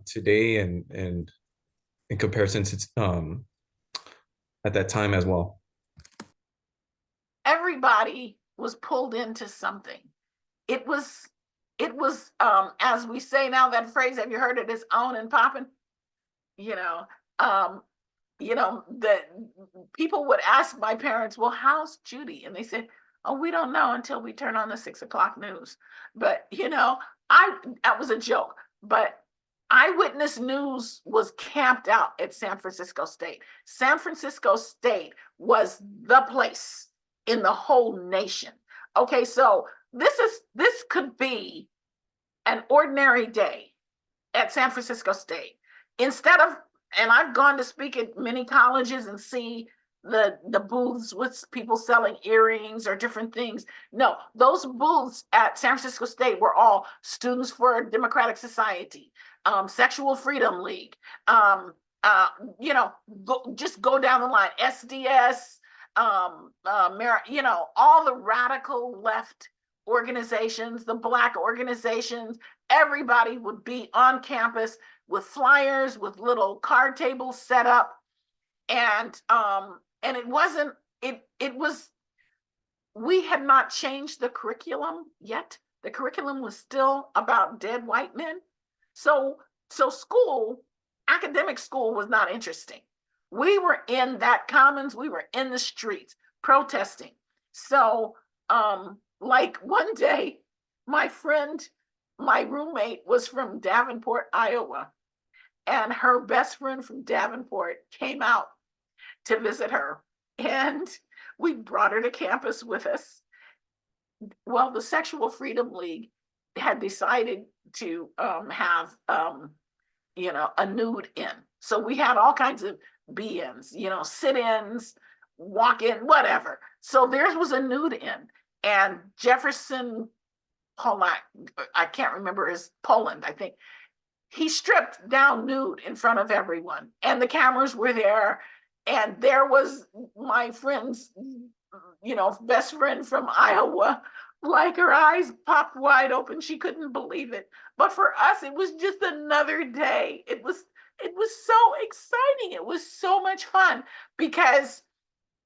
today and in comparison to at that time as well. Everybody was pulled into something. It was as we say now, that phrase, have you heard it? It's on and popping. The people would ask my parents, well, how's Judy? And they said, oh, we don't know until we turn on the 6 o'clock news. But that was a joke. But Eyewitness News was camped out at San Francisco State. San Francisco State was the place in the whole nation. Okay, so this could be an ordinary day at San Francisco State. Instead of, and I've gone to speak at many colleges and see the booths with people selling earrings or different things. No, those booths at San Francisco State were all Students for a Democratic Society, Sexual Freedom League, just go down the line, SDS, all the radical left organizations, the Black organizations. Everybody would be on campus with flyers, with little card tables set up. And we had not changed the curriculum yet. The curriculum was still about dead white men. So academic school was not interesting. We were in that commons, we were in the streets protesting. So like one day, my roommate was from Davenport, Iowa, and her best friend from Davenport came out to visit her. And We brought her to campus with us. Well, the Sexual Freedom League had decided to have a nude in. So we had all kinds of be-ins, sit-ins, walk-in, whatever. So theirs was a nude in. And Jefferson Pollack, I can't remember his Poland, I think, he stripped down nude in front of everyone. And the cameras were there. And there was my friend's, best friend from Iowa, like her eyes popped wide open. She couldn't believe it. But for us, it was just another day. It was so exciting. It was so much fun because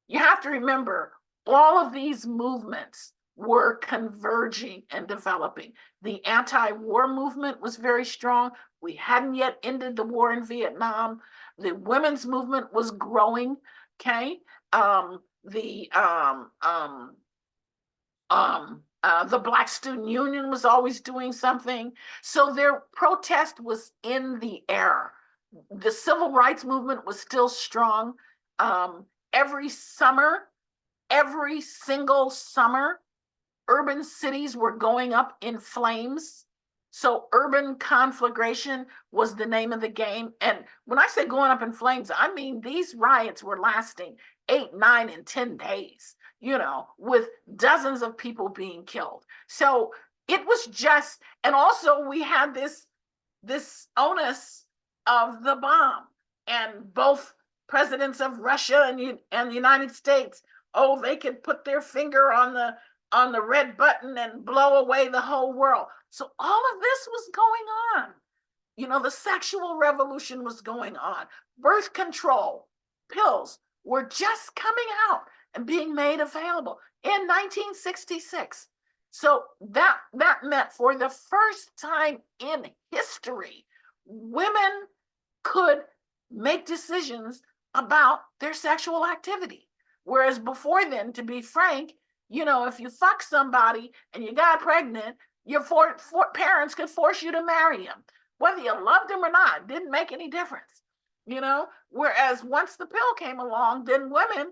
you have to remember all of these movements were converging and developing. The anti-war movement was very strong. We hadn't yet ended the war in Vietnam. The women's movement was growing. Okay. The Black Student Union was always doing something. So their protest was in the air. The civil rights movement was still strong. Every single summer, urban cities were going up in flames. So urban conflagration was the name of the game. And when I say going up in flames, I mean these riots were lasting 8, 9, and 10 days, with dozens of people being killed. So it was just, and also we had this onus of the bomb, and both presidents of Russia and the United States, they could put their finger on the red button and blow away the whole world. So all of this was going on. The sexual revolution was going on. Birth control pills were just coming out and being made available in 1966. So that meant for the first time in history, women could make decisions about their sexual activity. Whereas before then, to be frank, if you fuck somebody and you got pregnant, your parents could force you to marry him. Whether you loved him or not, didn't make any difference. Whereas once the pill came along, then women,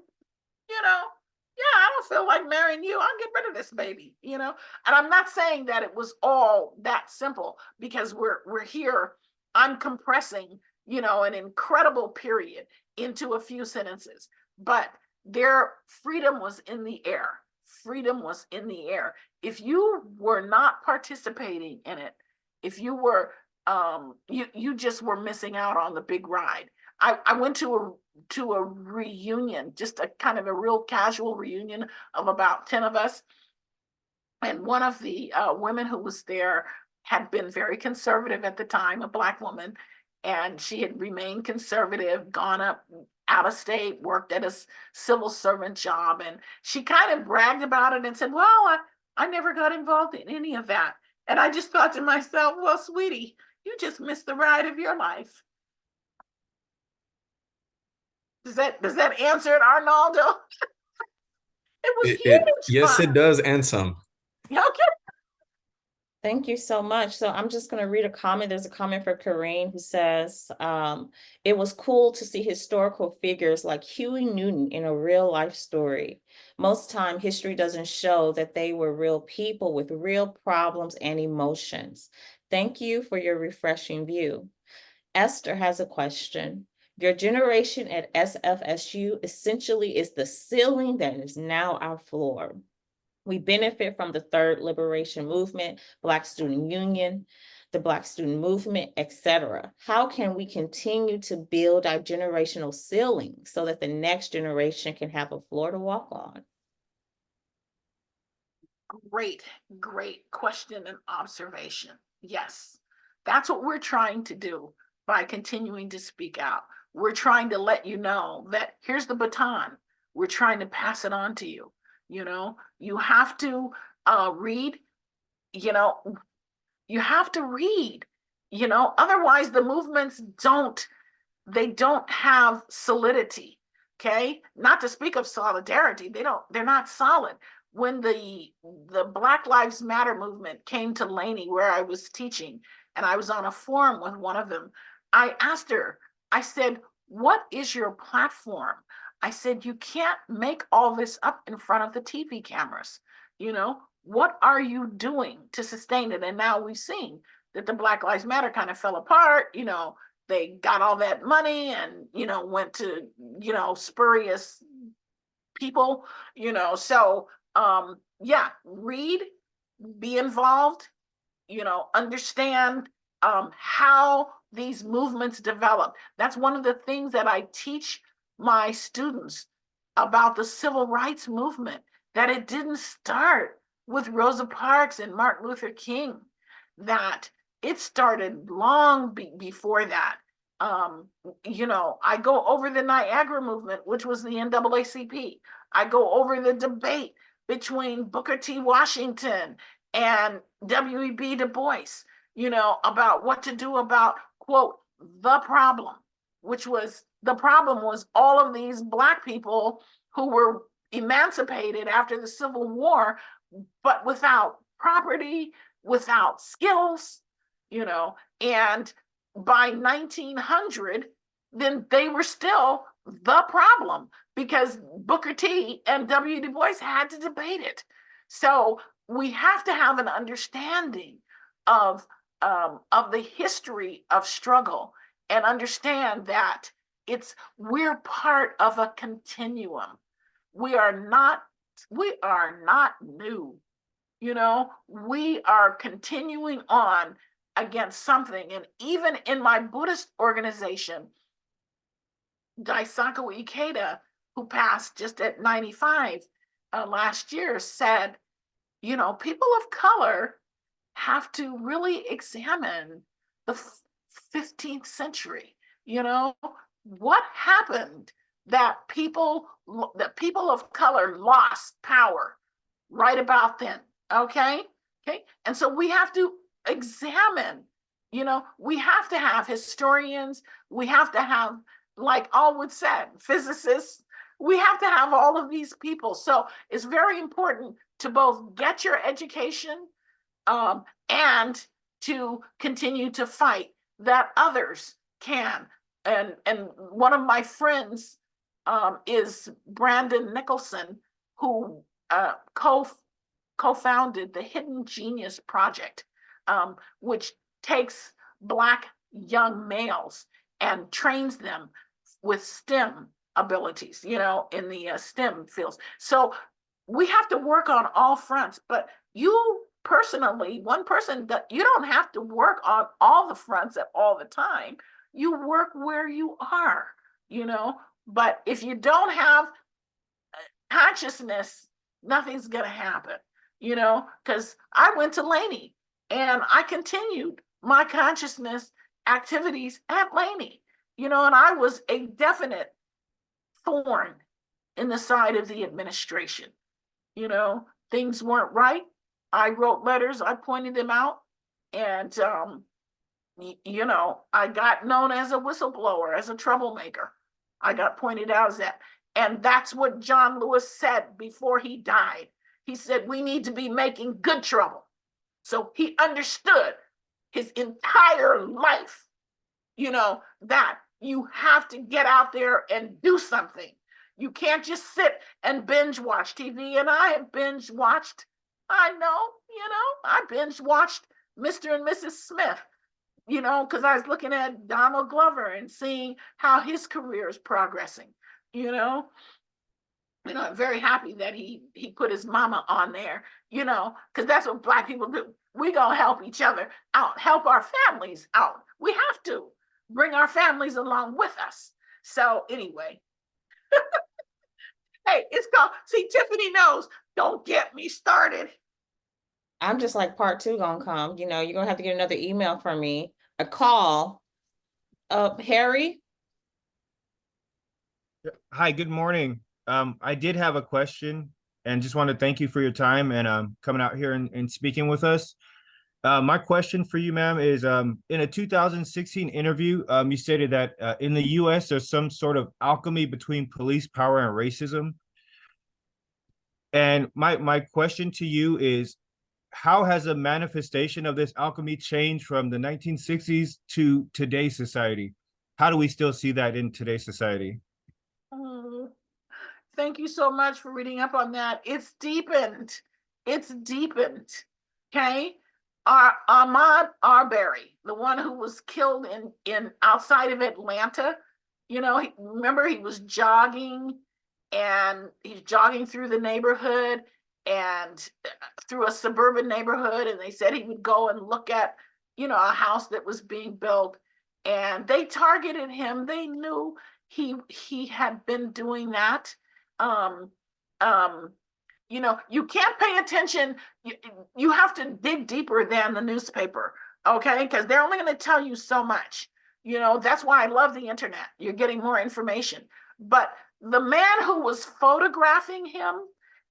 I don't feel like marrying you. I'll get rid of this baby, And I'm not saying that it was all that simple, because we're here. I'm compressing, an incredible period into a few sentences, but their freedom was in the air. Freedom was in the air. If you were not participating in it, if you were, you just were missing out on the big ride. I went to a reunion, just a kind of a real casual reunion of about 10 of us. And one of the women who was there had been very conservative at the time, a Black woman, and she had remained conservative, gone up out of state, worked at a civil servant job. And she kind of bragged about it and said, well, I never got involved in any of that. And I just thought to myself, well, sweetie, you just missed the ride of your life. Does that answer it, Arnaldo? It was huge. Yes, fun. it does, and some. Okay. Thank you so much. So I'm just going to read a comment. There's a comment from Karine who says, it was cool to see historical figures like Huey Newton in a real life story. Most time history doesn't show that they were real people with real problems and emotions. Thank you for your refreshing view. Esther has a question. Your generation at SFSU essentially is the ceiling that is now our floor. We benefit from the Third Liberation Movement, Black Student Union, the Black Student Movement, etc. How can we continue to build our generational ceiling so that the next generation can have a floor to walk on? Great question and observation. Yes, that's what we're trying to do by continuing to speak out. We're trying to let you know that here's the baton. We're trying to pass it on to you. You have to read, you have to read, otherwise the movements don't have solidity. Okay. Not to speak of solidarity. They're not solid. When the Black Lives Matter movement came to Laney, where I was teaching, and I was on a forum with one of them, I asked her, I said, what is your platform? I said, you can't make all this up in front of the TV cameras. You know, what are you doing to sustain it? And now we've seen that the Black Lives Matter kind of fell apart. You know, they got all that money and, you know, went to, you know, spurious people, you know. So yeah, read, be involved, you know, understand how these movements develop. That's one of the things that I teach my students about the civil rights movement, that it didn't start with Rosa Parks and Martin Luther King, that it started long before that. You know, I go over the Niagara movement, which was the NAACP. I go over the debate between Booker T. Washington and W.E.B. Du Bois, you know, about what to do about, quote, the problem, which was, the problem was all of these Black people who were emancipated after the Civil War, but without property, without skills, you know, and by 1900, then they were still the problem because Booker T and W. Du Bois had to debate it. So we have to have an understanding of the history of struggle and understand that we're part of a continuum. We are not new, you know, we are continuing on against something. And even in my Buddhist organization, Daisaku Ikeda, who passed just at 95 last year, said, you know, people of color have to really examine the 15th century. You know, what happened that people of color lost power right about then? Okay. And so we have to examine, you know, we have to have historians, we have to have, like Allwood said, physicists, we have to have all of these people. So it's very important to both get your education and to continue to fight that others can. And one of my friends is Brandon Nicholson, who co-founded the Hidden Genius Project, which takes Black young males and trains them with STEM abilities, you know, in the STEM fields. So we have to work on all fronts, but you personally, one person, that you don't have to work on all the fronts at all the time. You work where you are, you know, but if you don't have consciousness, nothing's going to happen, you know, because I went to Laney and I continued my consciousness activities at Laney, you know, and I was a definite thorn in the side of the administration. You know, things weren't right. I wrote letters, I pointed them out, and you know, I got known as a whistleblower, as a troublemaker. I got pointed out as that. And that's what John Lewis said before he died. He said, we need to be making good trouble. So he understood his entire life, you know, that you have to get out there and do something. You can't just sit and binge watch TV. And I have binge watched, I know, you know, I binge watched Mr. and Mrs. Smith, you know, because I was looking at Donald Glover and seeing how his career is progressing, you know. You know, I'm very happy that he put his mama on there, you know, because that's what Black people do. We're going to help each other out, help our families out. We have to bring our families along with us. So anyway, hey, it's called, see, Tiffany knows, don't get me started. I'm just like part two gonna come. You know, you're gonna have to get another email from me, a call. Harry? Hi, good morning. I did have a question and just want to thank you for your time and coming out here and speaking with us. My question for you, ma'am, is in a 2016 interview, you stated that in the US, there's some sort of alchemy between police power and racism. And my question to you is, how has a manifestation of this alchemy changed from the 1960s to today's society? How do we still see that in today's society? Thank you so much for reading up on that. It's deepened. It's deepened. Okay. Ahmaud Arbery, the one who was killed in outside of Atlanta, you know, remember he was jogging and he's jogging through the neighborhood and through a suburban neighborhood, and they said he would go and look at, you know, a house that was being built, and they targeted him. They knew he had been doing that. um you know, you can't pay attention. You have to dig deeper than the newspaper, okay? Because they're only going to tell you so much. You know, that's why I love the internet. You're getting more information. But the man who was photographing him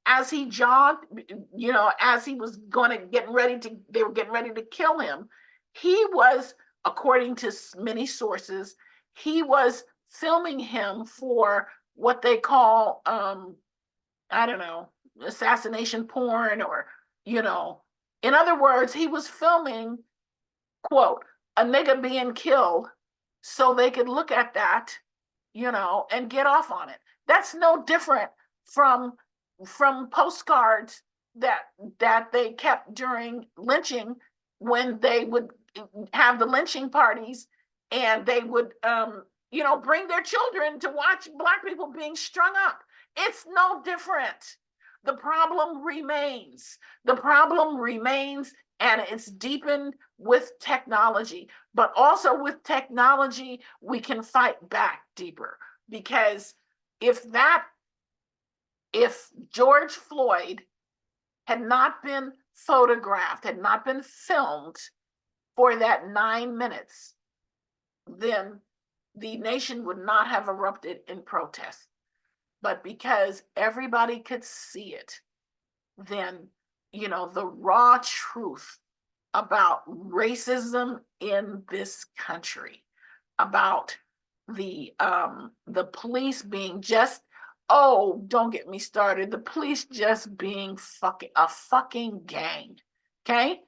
as he jogged, you know, as he was they were getting ready to kill him, he was, according to many sources, he was filming him for what they call, I don't know, assassination porn, or, you know, in other words, he was filming, quote, a nigga being killed so they could look at that, you know, and get off on it. That's no different from postcards that they kept during lynching, when they would have the lynching parties, and they would you know, bring their children to watch Black people being strung up. It's no different. The problem remains. The problem remains, and it's deepened with technology. But also with technology, we can fight back deeper, because if George Floyd had not been photographed, had not been filmed for that 9 minutes, then the nation would not have erupted in protest. But because everybody could see it, then, you know, the raw truth about racism in this country, about the police being just, oh, don't get me started, the police just being a fucking gang, okay?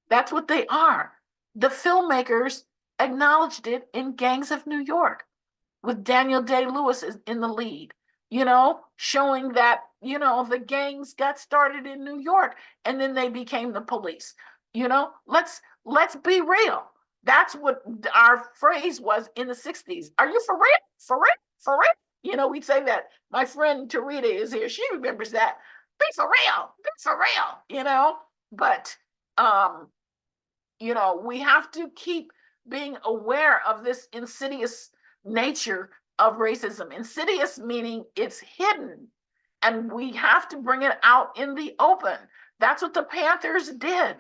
That's what they are. The filmmakers acknowledged it in Gangs of New York, with Daniel Day-Lewis in the lead, you know, showing that, you know, the gangs got started in New York and then they became the police. You know, let's be real. That's what our phrase was in the 60s. Are you for real? For real? For real? You know, we'd say that. My friend Tarita is here. She remembers that. Be for real. Be for real, you know? But, you know, we have to keep being aware of this insidious nature of racism. Insidious meaning it's hidden, and we have to bring it out in the open. That's what the Panthers did.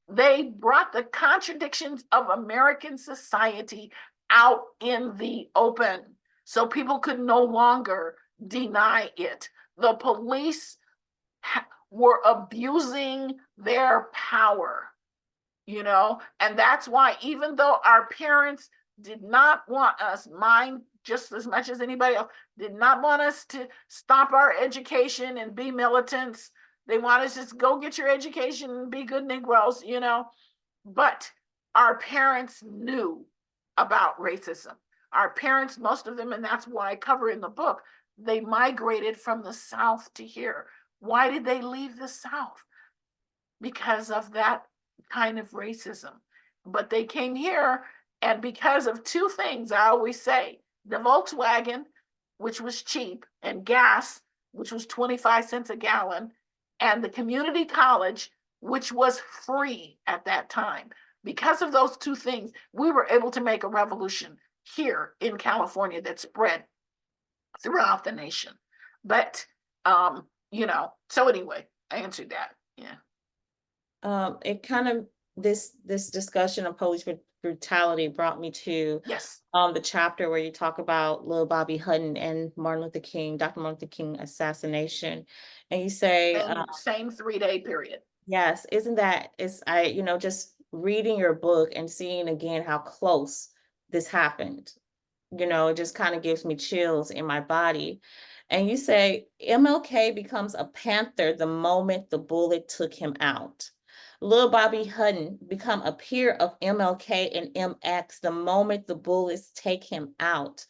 They brought the contradictions of American society out in the open, so people could no longer deny it. The police were abusing their power, you know, and that's why, even though our parents did not want us, mine just as much as anybody else, did not want us to stop our education and be militants. They want us to just go get your education and be good Negroes, you know. But our parents knew about racism. Our parents, most of them, and that's why I cover in the book, they migrated from the South to here. Why did they leave the South? Because of that kind of racism. But they came here, and because of two things, I always say, the Volkswagen, which was cheap, and gas, which was 25 cents a gallon, and the community college, which was free at that time. Because of those two things, we were able to make a revolution here in California that spread throughout the nation. But, you know, so anyway, I answered that, yeah. It kind of, this discussion of police brutality brought me to Yes. the chapter where you talk about Lil Bobby Hutton and Dr. Martin Luther King assassination, and you say same 3-day period. Yes, isn't that, you know, just reading your book and seeing again how close this happened, you know, it just kind of gives me chills in my body. And you say MLK becomes a Panther the moment the bullet took him out. Lil Bobby Hutton become a peer of MLK and MX the moment the bullets take him out.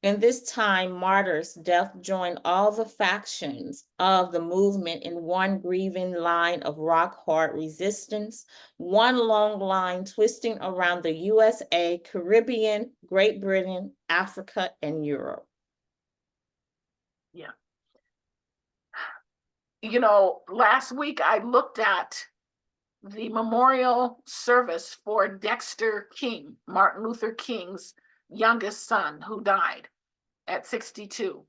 In this time, martyrs, death joined all the factions of the movement in one grieving line of rock-hard resistance, one long line twisting around the USA, Caribbean, Great Britain, Africa, and Europe. Yeah. You know, last week I looked at the memorial service for Dexter King, Martin Luther King's youngest son, who died at 62.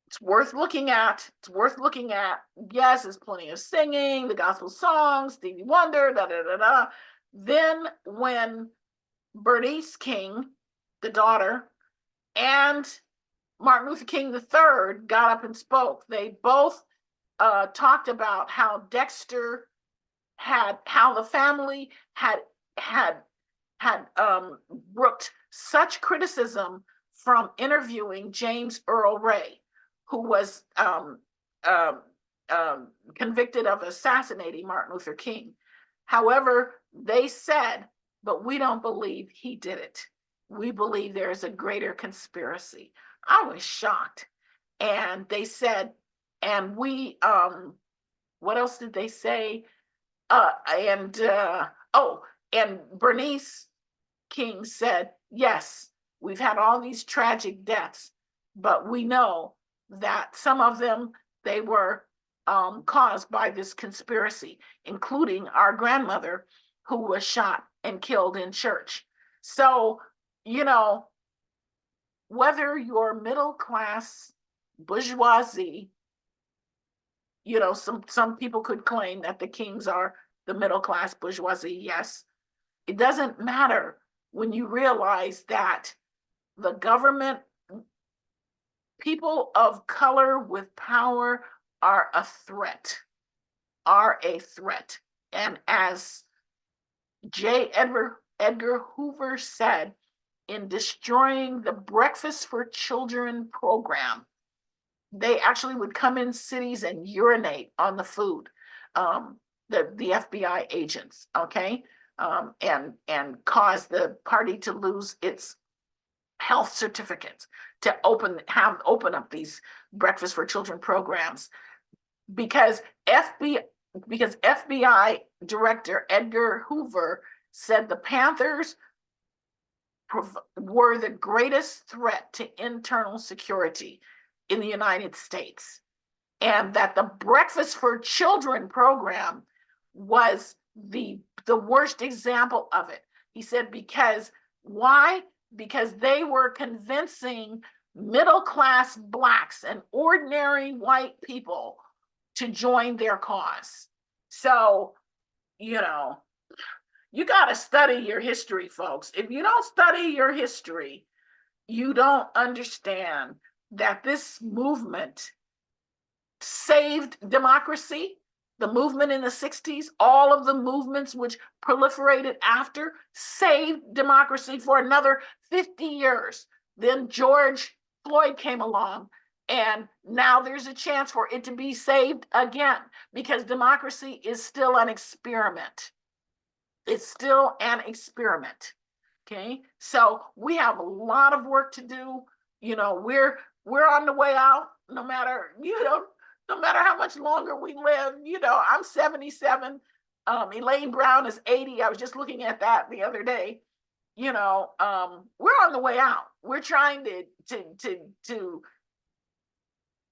It's worth looking at. It's worth looking at. Yes, there's plenty of singing, the gospel songs, Stevie Wonder, da da da da. Then when Bernice King, the daughter, and Martin Luther King III got up and spoke, they both talked about how Dexter how the family had brooked such criticism from interviewing James Earl Ray, who was convicted of assassinating Martin Luther King. However, they said, but we don't believe he did it. We believe there is a greater conspiracy. I was shocked. And they said, and we, what else did they say? And Bernice King said, yes, we've had all these tragic deaths, but we know that some of them, they were caused by this conspiracy, including our grandmother who was shot and killed in church. So, you know, whether you're middle class, bourgeoisie, you know, some people could claim that the Kings are the middle class bourgeoisie. Yes, it doesn't matter when you realize that the government, people of color with power are a threat, And as J. Edgar Hoover said, in destroying the Breakfast for Children program, they actually would come in cities and urinate on the food, the FBI agents, okay, and cause the party to lose its health certificates to open up these Breakfast for Children programs, because FBI Director Edgar Hoover said the Panthers were the greatest threat to internal security in the United States, and that the Breakfast for Children program was the worst example of it. He said, because why? Because they were convincing middle-class Blacks and ordinary white people to join their cause. So, you know, you got to study your history, folks. If you don't study your history, you don't understand that this movement saved democracy. The movement in the 60s, all of the movements which proliferated after, saved democracy for another 50 years. Then George Floyd came along, and now there's a chance for it to be saved again, because democracy is still an experiment. It's still an experiment. Okay, so we have a lot of work to do. You know, we're on the way out, no matter how much longer we live. You know, I'm 77. Elaine Brown is 80. I was just looking at that the other day. You know, we're on the way out. We're trying to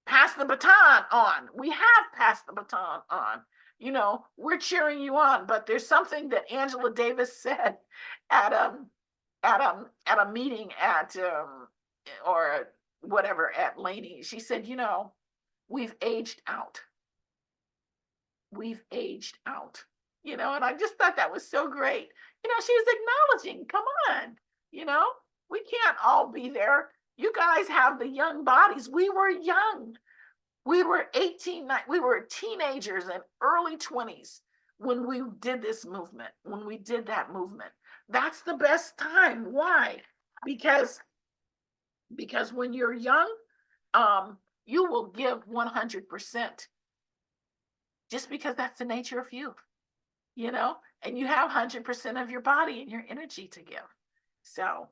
pass the baton on. We have passed the baton on. You know, we're cheering you on. But there's something that Angela Davis said at a meeting or whatever at Laney. She said, you know, we've aged out. We've aged out. You know, and I just thought that was so great. You know, she was acknowledging, come on, you know, we can't all be there. You guys have the young bodies. We were young. We were 18, we were teenagers and early 20s when we did this movement, when we did that movement. That's the best time. Why? Because when you're young, you will give 100%, just because that's the nature of youth, you know, and you have 100% of your body and your energy to give. So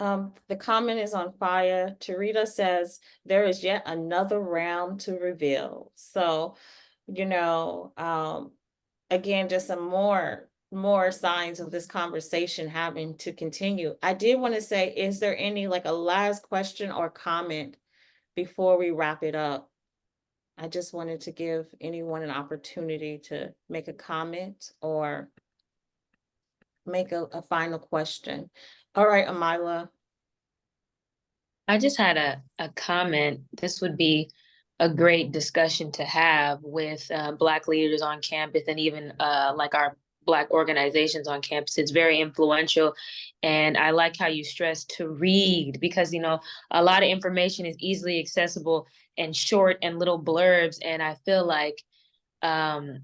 The comment is on fire. Tarita says there is yet another round to reveal. So, you know, again, just some more signs of this conversation having to continue. I did want to say, is there any like a last question or comment before we wrap it up? I just wanted to give anyone an opportunity to make a comment or make a final question. All right, Amila. I just had a comment. This would be a great discussion to have with Black leaders on campus and even like our Black organizations on campus. It's very influential. And I like how you stress to read because, you know, a lot of information is easily accessible and short and little blurbs. And I feel like um,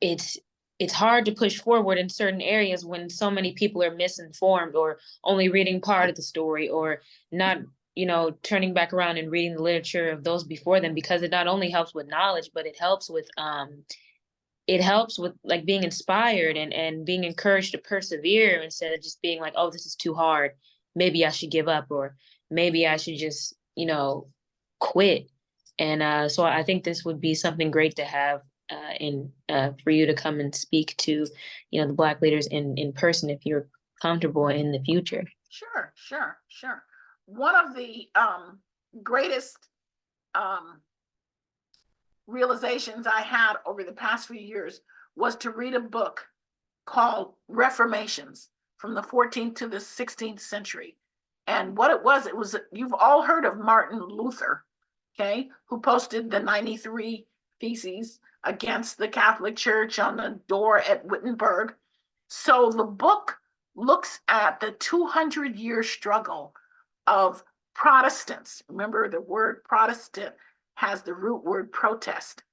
it's it's hard to push forward in certain areas when so many people are misinformed or only reading part of the story or not, you know, turning back around and reading the literature of those before them, because it not only helps with knowledge, but it helps with like being inspired and being encouraged to persevere instead of just being like, oh, this is too hard, maybe I should give up, or maybe I should just, you know, quit. And so I think this would be something great to have in for you to come and speak to, you know, the Black leaders in person if you're comfortable in the future. Sure, sure, sure. One of the greatest realizations I had over the past few years was to read a book called Reformations from the 14th to the 16th century. And what it was, you've all heard of Martin Luther, okay, who posted the 93 Theses against the Catholic Church on the door at Wittenberg. So the book looks at the 200-year struggle of Protestants. Remember, the word Protestant has the root word protest.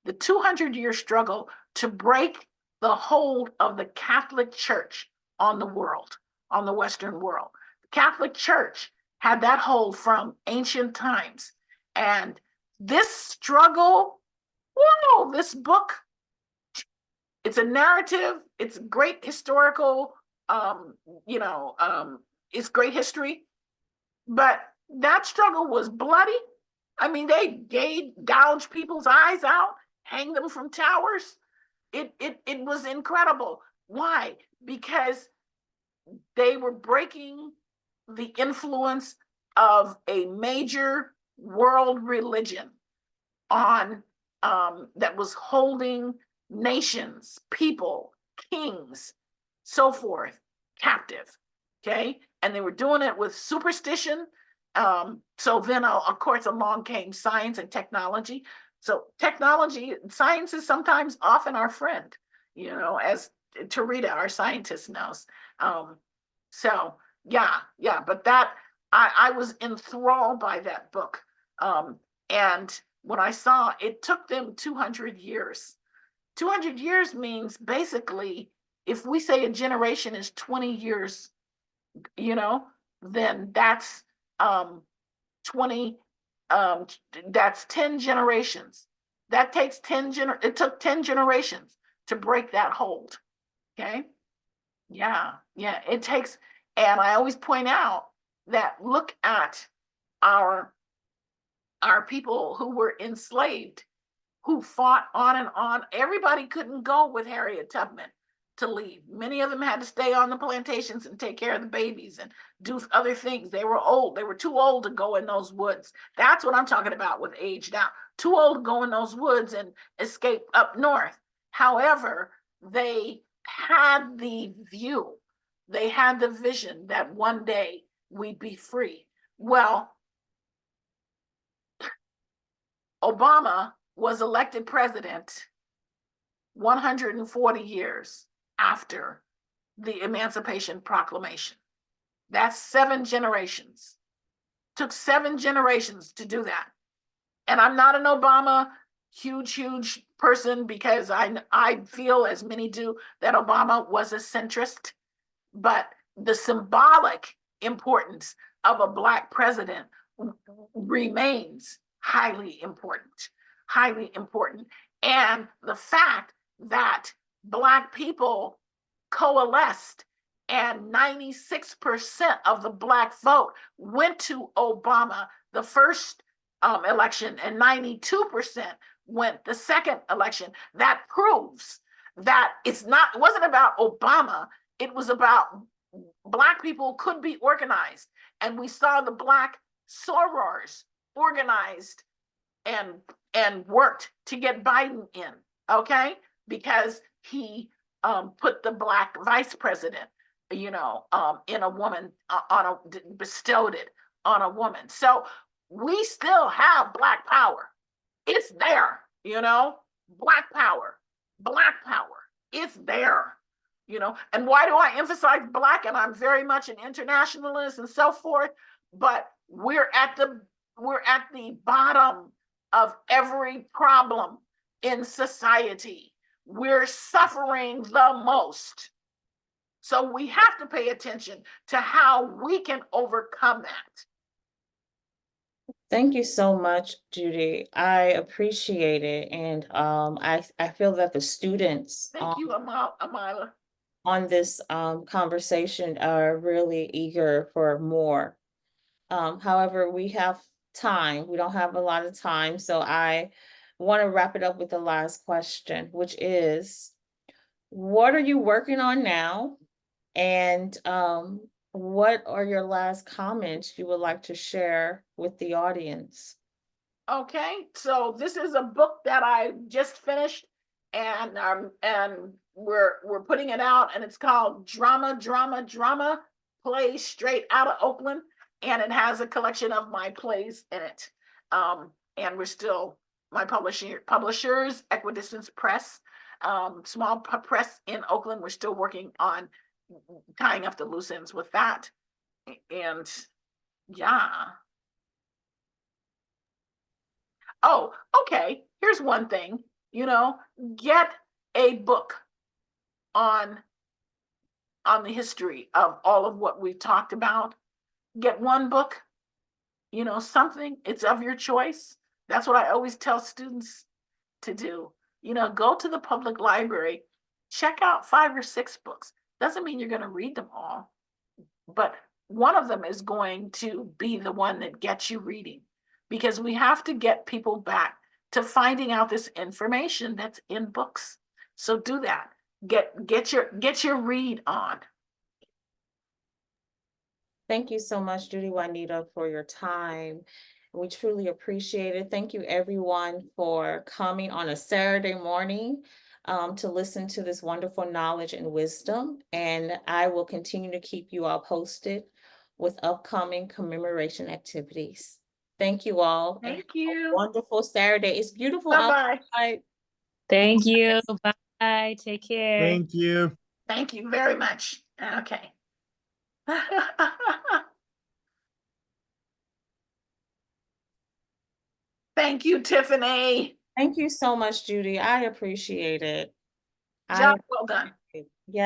The 200-year struggle to break the hold of the Catholic Church on the world, on the Western world. The Catholic Church had that hold from ancient times. And this struggle, whoa, this book, it's a narrative, it's great historical, it's great history, but that struggle was bloody. I mean, they gouged people's eyes out, hang them from towers. It was incredible. Why? Because they were breaking the influence of a major world religion on that was holding nations, people, kings, so forth, captive. Okay, and they were doing it with superstition. So then, of course, along came science and technology. So science is sometimes often our friend, you know, as Tarita, our scientist, knows. So yeah, but I was enthralled by that book. And when I saw it took them 200 years. 200 years means basically, if we say a generation is 20 years, you know, then that's 20, that's 10 generations. That takes it took 10 generations to break that hold. Okay. Yeah, it takes, and I always point out that look at our people who were enslaved, who fought on and on. Everybody couldn't go with Harriet Tubman to leave. Many of them had to stay on the plantations and take care of the babies and do other things. They were old. They were too old to go in those woods. That's what I'm talking about with age now. Too old to go in those woods and escape up north. However, they had the view, they had the vision that one day we'd be free. Well, Obama was elected president 140 years after the Emancipation Proclamation. That's 7 generations. Took 7 generations to do that. And I'm not an Obama huge person because I feel, as many do, that Obama was a centrist, but the symbolic importance of a Black president remains highly important. And the fact that Black people coalesced and 96% of the Black vote went to Obama the first election, and 92% went the second election. That proves that it wasn't about Obama. It was about Black people could be organized. And we saw the Black sorors organized and worked to get Biden in, okay? Because he put the Black vice president, in a woman, bestowed it on a woman. So we still have Black power. It's there, Black power, it's there, And why do I emphasize Black? And I'm very much an internationalist and so forth, but we're at the bottom of every problem in society. We're suffering the most. So we have to pay attention to how we can overcome that. Thank you so much, Judy. I appreciate it. And I feel that the students Thank you, Amila. on this conversation are really eager for more. However, we have time. We don't have a lot of time. So I want to wrap it up with the last question, which is, what are you working on now? And what are your last comments you would like to share with the audience? Okay, so this is a book that I just finished, and we're putting it out, and it's called Drama, Plays Straight Out of Oakland, and it has a collection of my plays in it. And we're still, my publishers, Equidistance Press, small press in Oakland. We're still working on tying up the loose ends with that. And yeah. Oh, okay. Here's one thing, get a book on the history of all of what we've talked about. Get one book, something, it's of your choice. That's what I always tell students to do. Go to the public library, check out 5 or 6 books. Doesn't mean you're going to read them all, but one of them is going to be the one that gets you reading, because we have to get people back to finding out this information that's in books. So do that. Get your read on. Thank you so much, Judy Juanita, for your time. We truly appreciate it. Thank you, everyone, for coming on a Saturday morning to listen to this wonderful knowledge and wisdom. And I will continue to keep you all posted with upcoming commemoration activities. Thank you all. Thank you. Wonderful Saturday. It's beautiful Bye-bye. outside. Thank you. Bye. Take care. Thank you. Thank you very much. Okay. Thank you, Tiffany. Thank you so much, Judy. I appreciate it. Job well done. Yeah.